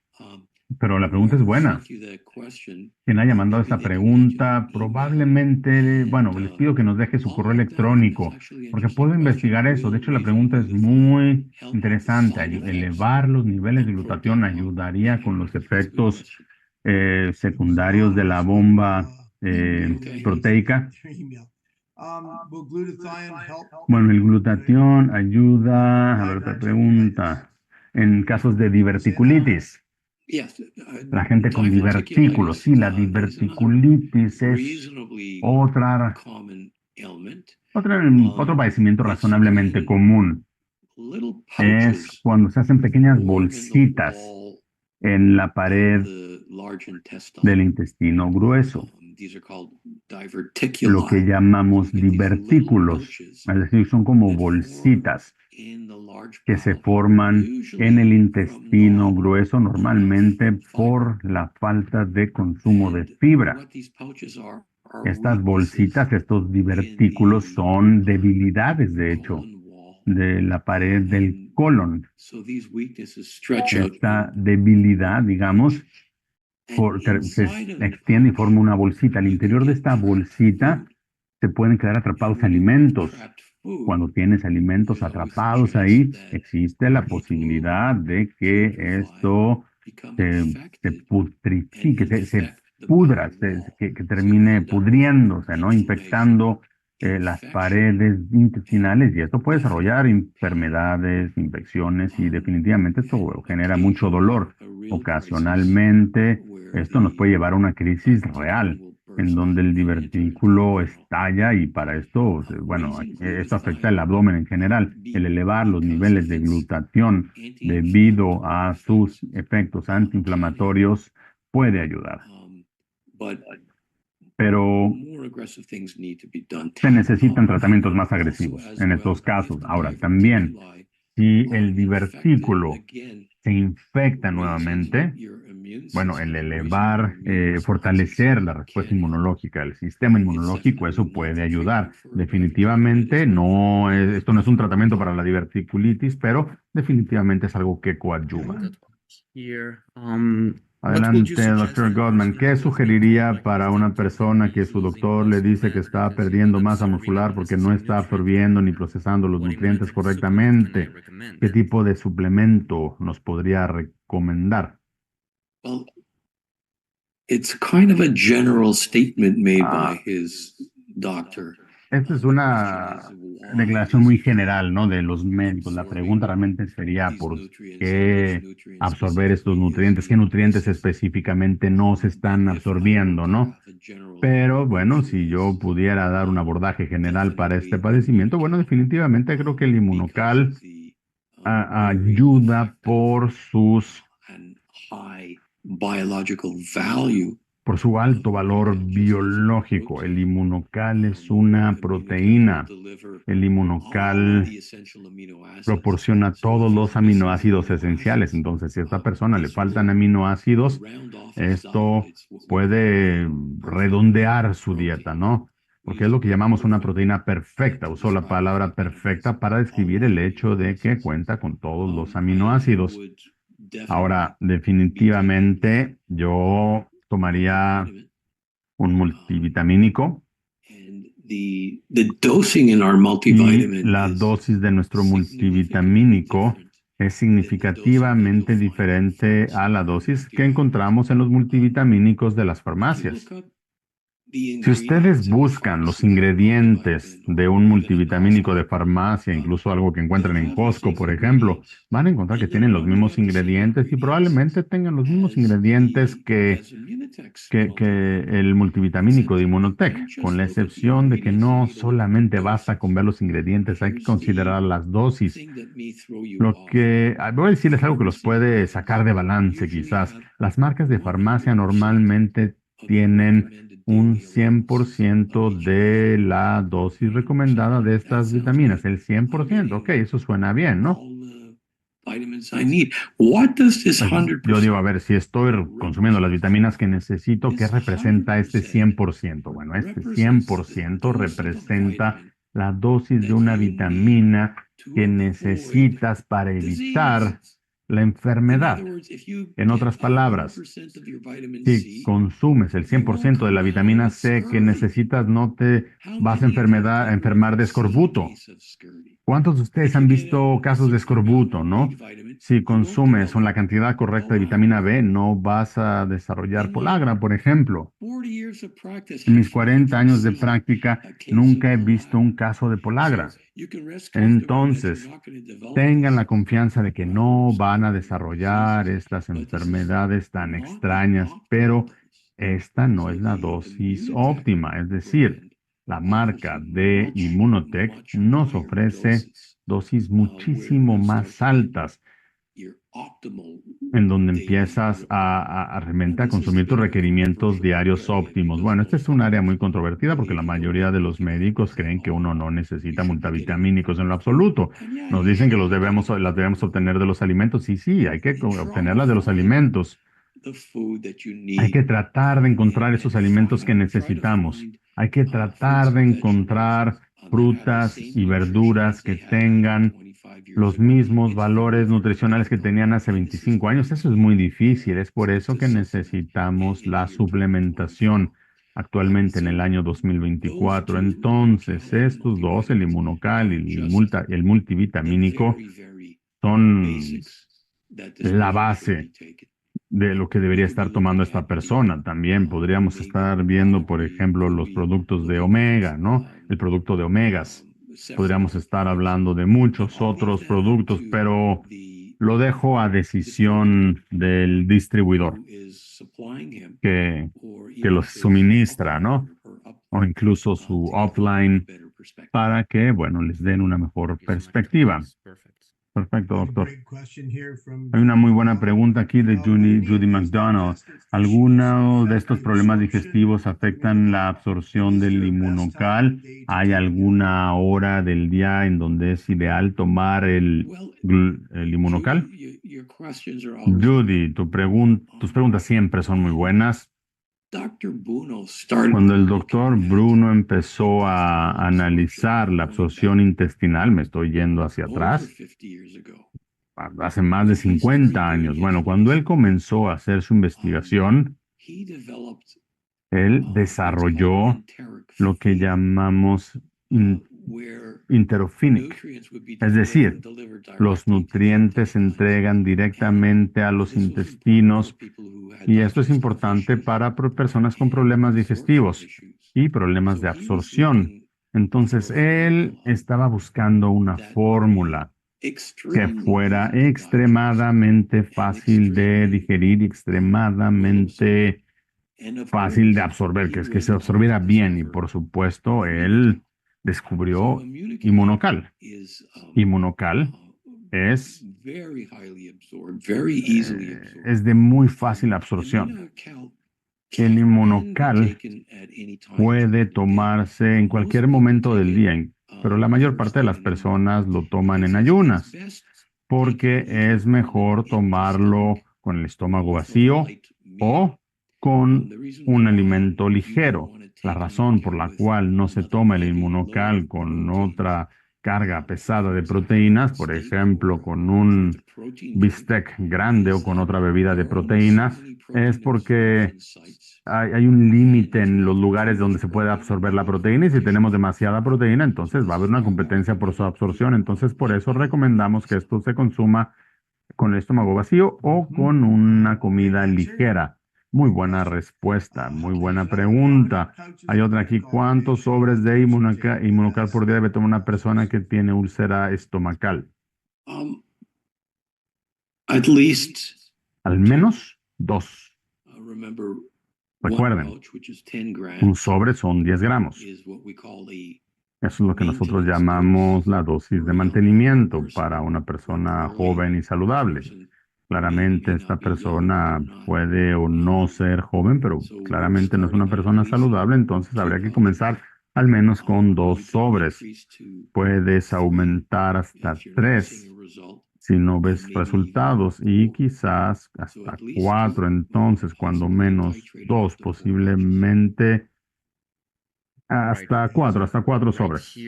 Pero la pregunta es whoever buena. sent you that question, Quien haya mandado maybe esta they can get you pregunta, an email, probablemente, bueno, les and pido que nos deje su I'll correo look that up. It's electrónico, actually an porque interesting puedo question. investigar eso. De Will hecho, la raising pregunta es glutathione muy help with the interesante. side effects Elevar los niveles de of glutatión proton pump ayudaría con los inhibitors? That's a good efectos question. secundarios de la bomba Okay. proteica. Bueno, el glutatión ayuda, a ver, otra pregunta, en casos de diverticulitis. Yes, La gente con divertículos, sí, la diverticulitis es reasonably otra, common ailment. otro padecimiento razonablemente común. Little Es pouches cuando se hacen pequeñas form in the bolsitas wall en la of pared the large intestine. del intestino grueso, These are called lo que diverticuli. llamamos You get these little divertículos, pouches es decir, son como that bolsitas form in the large que se bowel, forman en el usually from intestino not grueso, enough normalmente fiber. por la falta de consumo de And fibra. what these pouches are Estas weaknesses bolsitas, estos in divertículos the son debilidades, de hecho, colon wall. de la pared del And colon. so these weaknesses stretch out Esta debilidad, digamos, and se inside of the extiende y pouch, forma una bolsita. Al you can interior de get esta trapped bolsita food. se pueden quedar atrapados And when you have alimentos. trapped food, Cuando tienes alimentos there's always the atrapados chance ahí, that existe la it will posibilidad de que putrefy, esto become se infected, and putrifique, se infect the pudra, bowel wall. que So you'll termine end up with pudriéndose, ¿no? inflammation, Infectando las infection, paredes intestinales, y and esto puede desarrollar definitely pain. enfermedades, infecciones, y definitivamente esto And genera mucho occasionally dolor. a real crisis Ocasionalmente, where esto nos puede the llevar a una crisis diverticulum real, will en burst donde el and enter into the divertículo abdominal estalla, wall. y para esto, bueno, Raising esto afecta el glutathione abdomen en general. El elevar los because niveles of de its glutatión debido anti-inflammatory a sus effects efectos can help. antiinflamatorios puede ayudar, But pero more aggressive things need to be done. se necesitan tratamientos And más also, agresivos as en well, estos if casos. the Ahora, también, diverticuli si are el infected, divertículo again, se infecta raising nuevamente, your immune bueno, el system, raising your elevar, immune responses fortalecer la respuesta can help. inmunológica, el sistema It's inmunológico, definitely eso not puede the ayudar. treatment for Definitivamente diverticulitis, no, esto no es un tratamiento para la but diverticulitis, pero definitivamente es algo que coadyuva. Here, what would you Adelante, suggest doctor for a Goldman. person ¿Qué who has been told sugeriría by his para una doctor that persona que he's su losing doctor le muscle dice que mass está because he's not perdiendo masa absorbing muscular the porque no necessary está nutrient? absorbiendo ni procesando los What nutrientes supplement can I correctamente? ¿Qué recommend? tipo de suplemento nos podría recomendar? well, it's kind of a general statement made Ah, by his doctor. esta es The question is, una why declaración is muy he general, ¿no? De not los médicos. La pregunta absorbing realmente sería these por nutrients and which qué nutrients absorber estos specifically is nutrientes, qué he nutrientes missing. específicamente no se But están if I were absorbiendo, to ¿no? have a general Pero bueno, approach to si yo this, pudiera dar un abordaje general para este definitely padecimiento, bueno, immunocal, definitivamente creo que el because of inmunocal the very ayuda effective and high biological value por su of alto valor immunocal just as a biológico. El protein. inmunocal es una Immunocal will proteína. deliver El all inmunocal the essential amino acids. proporciona So todos if los he's missing aminoácidos amino esenciales. acids, Entonces, si a esta persona le this faltan will aminoácidos, round off his diet. esto It's what we call puede a perfect redondear su dieta, protein. ¿no? We Porque es use the lo que word llamamos una perfect proteína perfecta. to Usó la describe the palabra fact that it has perfecta para all describir the el amino hecho de que acids. cuenta con todos los I aminoácidos. would definitely Ahora, be taking definitivamente, yo tomaría multivitamin. un multivitamínico, And the dosing in our y multivitamin la is dosis de nuestro significantly multivitamínico different es than the dosing that you'll significativamente find in diferente a la dosis que pharmacy. encontramos en los multivitamínicos de las If you look farmacias. up the Si ustedes ingredients in a buscan los pharmaceutical ingredientes multivitamin de or un even in multivitamínico de Costco, farmacia, incluso algo que they'll encuentran en have the Costco, same por ejemplo, ingredients, van a encontrar que and they'll tienen los probably mismos have the same ingredientes, y ingredients probablemente tengan los mismos ingredientes as Immunotech's que multivitamin, el multivitamínico de except Immunotech, don't con just la look at the excepción de que ingredients, you no need to look at the solamente basta con doses. ver los ingredientes, hay que Here's considerar the las dosis. thing that may throw you Lo off. que voy a decirles algo que los Pharmacy puede brands sacar de balance, usually quizás. have Las marcas de farmacia 100% normalmente of the tienen recommended un daily allowance of 100% each of de the la dosis vitamins. recomendada de That estas sounds vitaminas, good. el I'm 100%. Ok, getting eso suena bien, ¿no? all the vitamins I need. What does this Pues yo digo, a 100% ver, si estoy consumiendo las represent? vitaminas que necesito, ¿qué This representa este 100% 100%? Bueno, este represents the 100% dose of a representa vitamin la dosis de that una you need vitamina to que avoid necesitas para disease. evitar la In enfermedad. other words, if you En get otras palabras, 100% of your vitamin si C, consumes el you won't 100% de come la down vitamina with C que scurvy. necesitas, no te How vas a many of you have ever enfermar de seen a escorbuto. case of scurvy? ¿Cuántos de ustedes han visto casos de escorbuto, no? Si consumes con la cantidad correcta de vitamina B, no vas a desarrollar polagra, por ejemplo. En mis 40 años de práctica, nunca he visto un caso de polagra. Entonces, tengan la confianza de que no van a desarrollar estas enfermedades tan extrañas, pero esta no es la dosis óptima. Es decir, la marca de Immunotech nos ofrece dosis muchísimo más altas, en donde empiezas realmente a consumir tus requerimientos diarios óptimos. Bueno, esta es un área muy controvertida porque la mayoría de los médicos creen que uno no necesita multivitamínicos en lo absoluto. Nos dicen que las debemos obtener de los alimentos. Y sí, hay que obtenerlas de los alimentos. Hay que tratar de encontrar esos alimentos que necesitamos. Hay que tratar de encontrar frutas y verduras que tengan los mismos valores nutricionales que tenían hace 25 años. Eso es muy difícil. Es por eso que necesitamos la suplementación actualmente en el año 2024. Entonces, estos dos, el Inmunocal y el multivitamínico, son la base de lo que debería estar tomando esta persona. También podríamos estar viendo, por ejemplo, los productos de omega, ¿no? El producto de omegas. Podríamos estar hablando de muchos otros productos, pero lo dejo a decisión del distribuidor que, que los suministra, ¿no? O incluso su offline para que, bueno, les den una mejor perspectiva. Perfecto, doctor. Hay una muy buena pregunta aquí de Judy McDonald. ¿Alguno de estos problemas digestivos afectan la absorción del inmunocal? ¿Hay alguna hora del día en donde es ideal tomar el inmunocal? Judy, tus preguntas siempre son muy buenas. Cuando el doctor Bruno empezó a analizar la absorción intestinal, me estoy yendo hacia atrás, hace más de 50 años. Bueno, cuando él comenzó a hacer su investigación, él desarrolló lo que llamamos Enterophinic, es decir, los nutrientes se entregan directamente a los intestinos y esto es importante para personas con problemas digestivos y problemas de absorción. Entonces, él estaba buscando una fórmula que fuera extremadamente fácil de digerir, extremadamente fácil de absorber, que se absorbiera bien y por supuesto él descubrió Inmunocal. Inmunocal es de muy fácil absorción. El Inmunocal puede tomarse en cualquier momento del día, pero la mayor parte de las personas lo toman en ayunas, porque es mejor tomarlo con el estómago vacío o con un alimento ligero. La razón por la cual no se toma el Inmunocal con otra carga pesada de proteínas, por ejemplo, con un bistec grande o con otra bebida de proteína, es porque hay un límite en los lugares donde se puede absorber la proteína y si tenemos demasiada proteína, entonces va a haber una competencia por su absorción. Entonces, por eso recomendamos que esto se consuma con el estómago vacío o con una comida ligera. Muy buena respuesta, muy buena pregunta. Hay otra aquí. ¿Cuántos sobres de Inmunocal por día debe tomar una persona que tiene úlcera estomacal? At least, Al menos 2. Recuerden, un sobre son 10 gramos. Eso es lo que nosotros llamamos la dosis de mantenimiento para una persona joven y saludable. Claramente esta persona puede o no ser joven, pero claramente no es una persona saludable, entonces habría que comenzar al menos con 2 sobres. Puedes aumentar hasta 3 si no ves resultados y quizás hasta 4, entonces cuando menos 2, posiblemente hasta 4 sobres.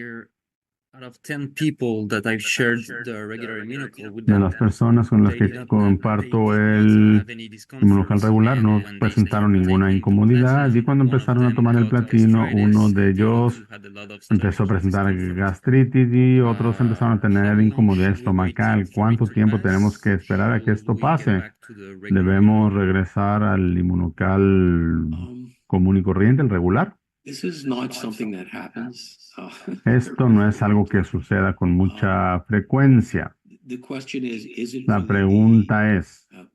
Out of 10 people that I've shared the regular immunocall with De them, las personas con las they did que not comparto they did not el have any inmunocal discomforts regular no when they presentaron ninguna came to incomodidad y classroom. cuando One of empezaron a them tomar el got platino, uno gastritis, de the other two ellos had a lot of empezó a stomach presentar discomfort. gastritis y otros empezaron a How tener long incomodidad should we wait estomacal. for it ¿Cuánto to tiempo tenemos que pass? esperar a que Should esto we get pase? back to the regular ¿Debemos immunocall? regresar al inmunocal Um, común y corriente, el regular? this is not something that happens. Esto no es algo que suceda con mucha frecuencia. The question is it La really pregunta es, a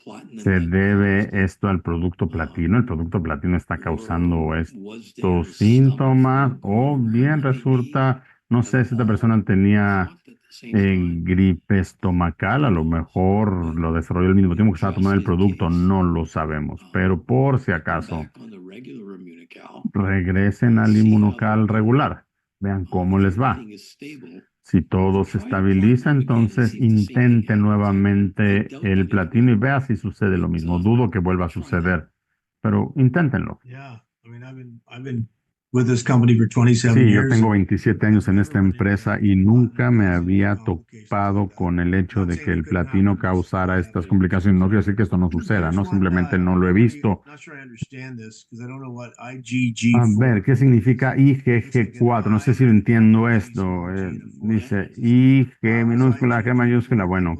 platinum ¿se that debe caused it? esto al producto platino? ¿El producto platino está causando Or was there estos stomach síntomas? flu O going bien around? resulta, no sé si esta persona All tenía caught at the same time. gripe estomacal, a lo mejor lo desarrolló al mismo tiempo que estaba tomando el Just in producto, case, no lo sabemos. Pero por si put them acaso, back on the regular Immunocal, regresen al see how they're inmunocal doing. regular. Vean cómo If les va. everything is stable, Si todo se try to plot estabiliza, them again and entonces see if the same thing intente happens. I nuevamente doubt el that it platino y will, vea si sucede lo but mismo. Dudo que vuelva a try that. suceder, pero inténtenlo. Yeah, I mean, I've been with this company for 27 Sí, yo years. tengo and 27 años en esta empresa y nunca me había topado con el hecho de que el platino causara estas complicaciones. No quiero decir que esto no suceda, no, simplemente no lo he visto. A ver, ¿qué significa IgG4? No sé si lo entiendo esto. Dice IG minúscula, G mayúscula. Bueno,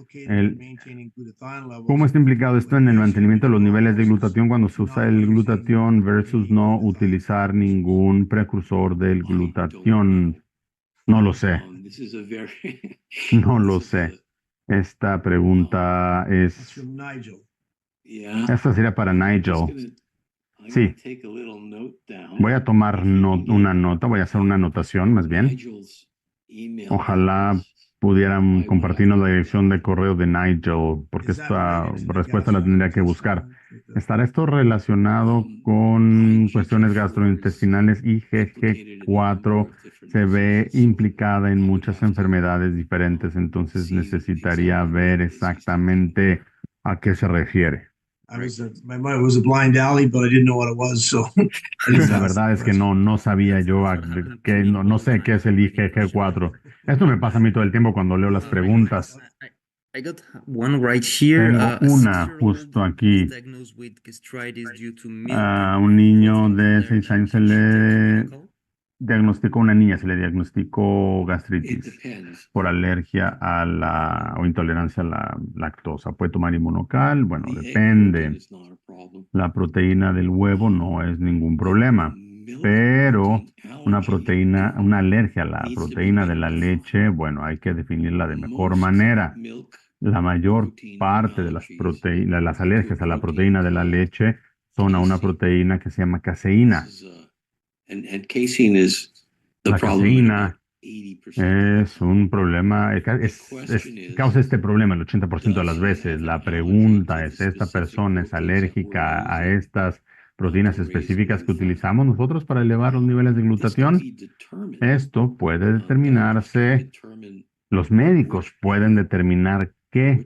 ¿cómo está implicado esto en el mantenimiento de los niveles de glutatión cuando se usa el glutatión versus no utilizar ningún precursor del glutatión? No lo sé, This is a very no lo sé. Esta pregunta es... yeah. Esta sería para I'm Nigel. gonna Sí. take a little note down. Voy a tomar If you can una get, nota, voy a hacer una anotación más bien. Nigel's email Ojalá address, pudieran I would compartirnos la have to dirección de look correo de Nigel, porque esta respuesta la tendría que buscar. ¿Estará esto relacionado con cuestiones gastrointestinales? IgG4 se ve implicada en muchas enfermedades diferentes, entonces necesitaría ver exactamente a qué se refiere. My mind was a blind alley, but I didn't know what it was, so I just La asked verdad the es que question. no sabía yo que no sé qué es el IgG4. Esto me pasa a mí todo el tiempo cuando leo las preguntas. I got one right here. Tengo A una 6-year-old justo was aquí. diagnosed with gastritis due to milk. A un niño Was de not 6 años se allergic. Should take le Immunocal. diagnosticó, una niña se le diagnosticó It gastritis depends. por alergia a la o intolerancia a la lactosa. ¿Puede tomar inmunocal? Bueno, The egg depende. protein is not a problem. La proteína del huevo no es ningún problema, Milk pero protein una allergy proteína, una alergia a la needs to be proteína de la identified. leche, bueno, hay que definirla de mejor Most manera. milk La mayor protein parte de las allergies de las are to a alergias a la protein proteína de la called leche son a una casein. proteína que se llama caseína. This is, and casein is the La problem in caseína about 80% of es un problema, causa este problema el 80% de las veces. La pregunta es, ¿esta persona es alérgica a estas proteínas específicas que utilizamos nosotros para elevar los niveles de glutatión? Esto puede determinarse, los médicos pueden determinar qué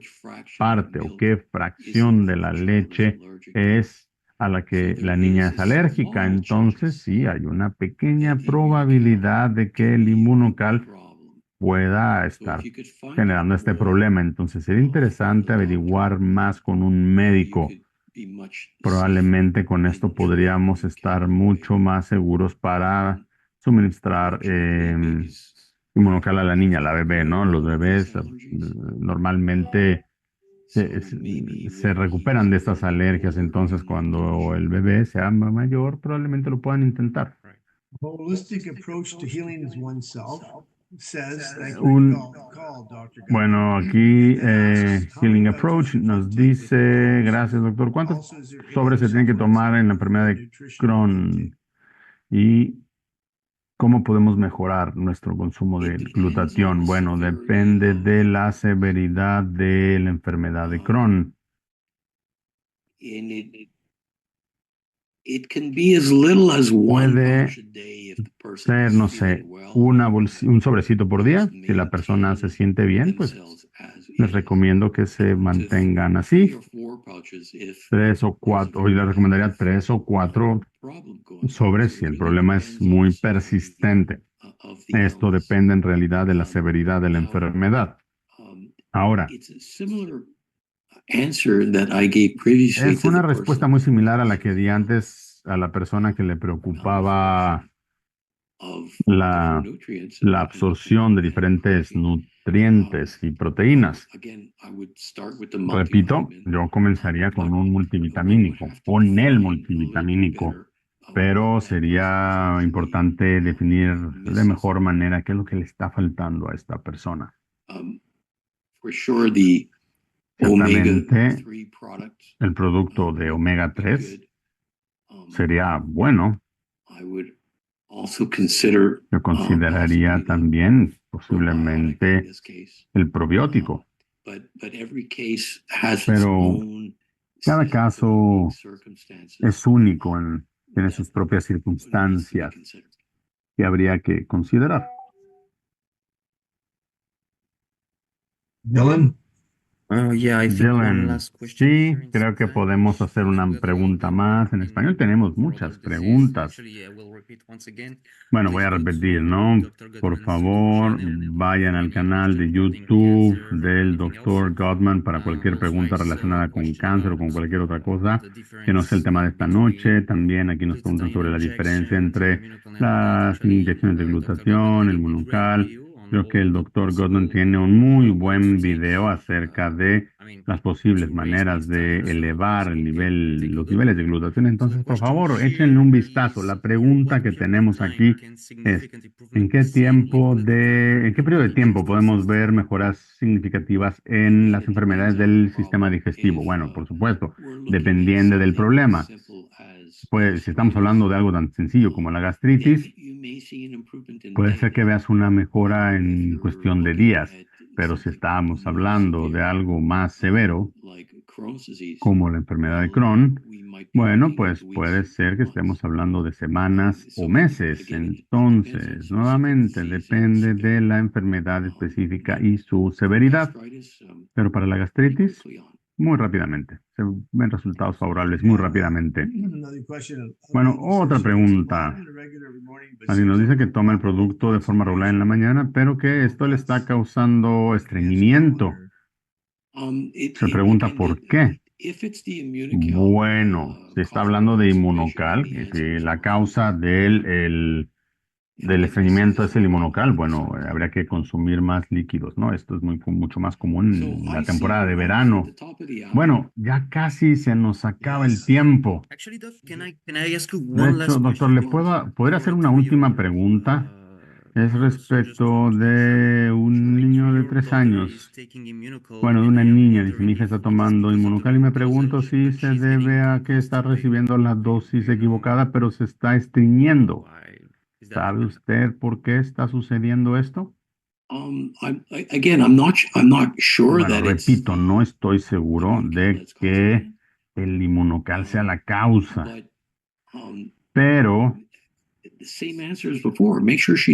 parte o qué fracción de la leche es a la que la niña es alérgica. Entonces, sí, hay una pequeña probabilidad de que el inmunocal pueda estar generando este problema. Entonces, sería interesante averiguar más con un médico. Probablemente con esto podríamos estar mucho más seguros para suministrar inmunocal a la niña, a la bebé, ¿no? Los bebés normalmente se recuperan de estas alergias, entonces cuando el bebé sea mayor, probablemente lo puedan intentar. Holistic approach to healing is oneself. Says, Bueno, aquí Healing Approach nos dice, gracias doctor, ¿cuántos sobres se tienen que tomar en la enfermedad de Crohn? ¿Y cómo podemos mejorar nuestro consumo de glutatión? Bueno, depende de la severidad de la enfermedad de Crohn. Puede ser, no sé, un sobrecito por día. Si la persona se siente bien, pues les recomiendo que se mantengan así. 3 o 4, hoy les recomendaría 3 o 4 sobres si el problema es muy persistente. of the Esto illness. depende en realidad de la severidad de la enfermedad. Ahora, It's a similar answer that I gave previously es to una the respuesta person muy similar a la que di antes a la persona que le preocupaba of la, different nutrients. la absorción de diferentes nutrientes y proteínas. Again, I would start with the Repito, multivitamin, yo comenzaría con un but multivitamínico, we would have to con el define a multivitamínico, little bit better, pero what that sería person importante actually, definir de misses. mejor manera qué es lo que le está faltando a esta persona. For sure, the Ciertamente, omega-3 products el producto de omega 3 sería bueno. I would also consider Yo consideraría también posiblemente el probiótico. But every case has its Pero own cada set of caso unique circumstances es único, tiene that sus propias needs to be circunstancias considered. que habría que considerar. Dylan? Oh, yeah, I think one Dylan, last question sí, here in creo que Spanish, podemos hacer una because we have pregunta been más. En español tenemos for muchas other disease. preguntas. Actually, I will repeat once again. Bueno, voy Please a go repetir, to ¿no? Dr. Por Goodman's favor, channel vayan for al any canal de question regarding YouTube cancer or del anything else. Dr. Gottman para cualquier Also, pregunta I saw a relacionada con question cáncer o con about cualquier otra cosa the que no sea el difference tema de esta noche. También aquí nos preguntan sobre glutathione la diferencia injections and entre monoclonal antibodies. las Actually, inyecciones de Dr. Goodman glutatión, made el a great monocal. video on Creo que all el the Dr. Gottman possible tiene un muy ways buen to take, video acerca de I mean, las posibles to raise my maneras de status. elevar el So, okay, nivel, take a los look. niveles de glutatión. So the Entonces, por question favor, here échenle un vistazo. is, La for pregunta what que period of tenemos time aquí can es, significant ¿en improvement qué be seen with tiempo glutathione en qué periodo de in tiempo podemos digestive ver system? mejoras significativas en las enfermedades del sistema digestivo? Bueno, por supuesto, dependiendo del problema. Pues si estamos hablando de algo tan sencillo como la gastritis, puede ser que veas una mejora en cuestión de días, pero si estamos hablando de algo más severo, como la enfermedad de Crohn, bueno, pues puede ser que estemos hablando de semanas o meses. Entonces, nuevamente, depende de la enfermedad específica y su severidad. Pero para la gastritis, muy rápidamente. Se ven resultados favorables muy rápidamente. Another question. Bueno, otra pregunta. Alguien nos dice que toma el producto de forma regular en la mañana, pero que esto le está causando estreñimiento. Se pregunta por qué. Bueno, se está hablando de inmunocal, y si la causa del estreñimiento es el inmunocal, bueno, habría que consumir más líquidos, ¿no? Esto es mucho más común en la temporada de verano. Bueno, ya casi se nos acaba el tiempo. Actually, Doc, can I ask you De one hecho, last doctor, question? ¿podría hacer una última pregunta? Es respecto de un niño de 3 años. Bueno, de una niña, dice, mi hija está tomando inmunocal y me pregunto si se debe a que está recibiendo la dosis equivocada, pero se está estreñiendo. ¿Sabe usted por qué está sucediendo esto? Again, I'm not sure Bueno, that repito, no estoy seguro de que el inmunocal sea la causa, pero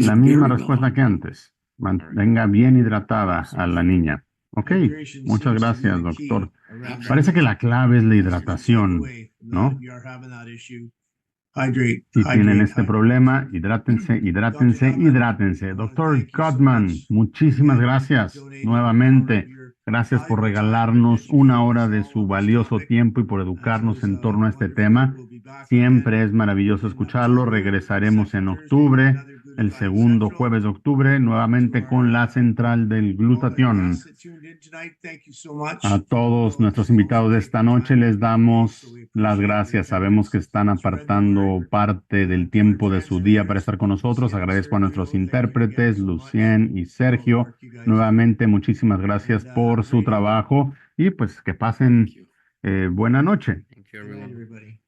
la misma respuesta que antes. Mantenga bien hidratada a la niña. Ok, muchas gracias, doctor. Parece que la clave es la hidratación, ¿no? Si tienen este problema, hidrátense, hidrátense, hidrátense. Doctor Gottman, muchísimas gracias nuevamente. Gracias por regalarnos una hora de su valioso tiempo y por educarnos en torno a este tema. Siempre es maravilloso escucharlo. Regresaremos en octubre, el segundo jueves de octubre, nuevamente con la central del glutatión. A todos nuestros invitados de esta noche les damos las gracias. Sabemos que están apartando parte del tiempo de su día para estar con nosotros. Agradezco a nuestros intérpretes, Lucien y Sergio. Nuevamente, muchísimas gracias por su trabajo y pues que pasen buena noche. Thank you, everyone.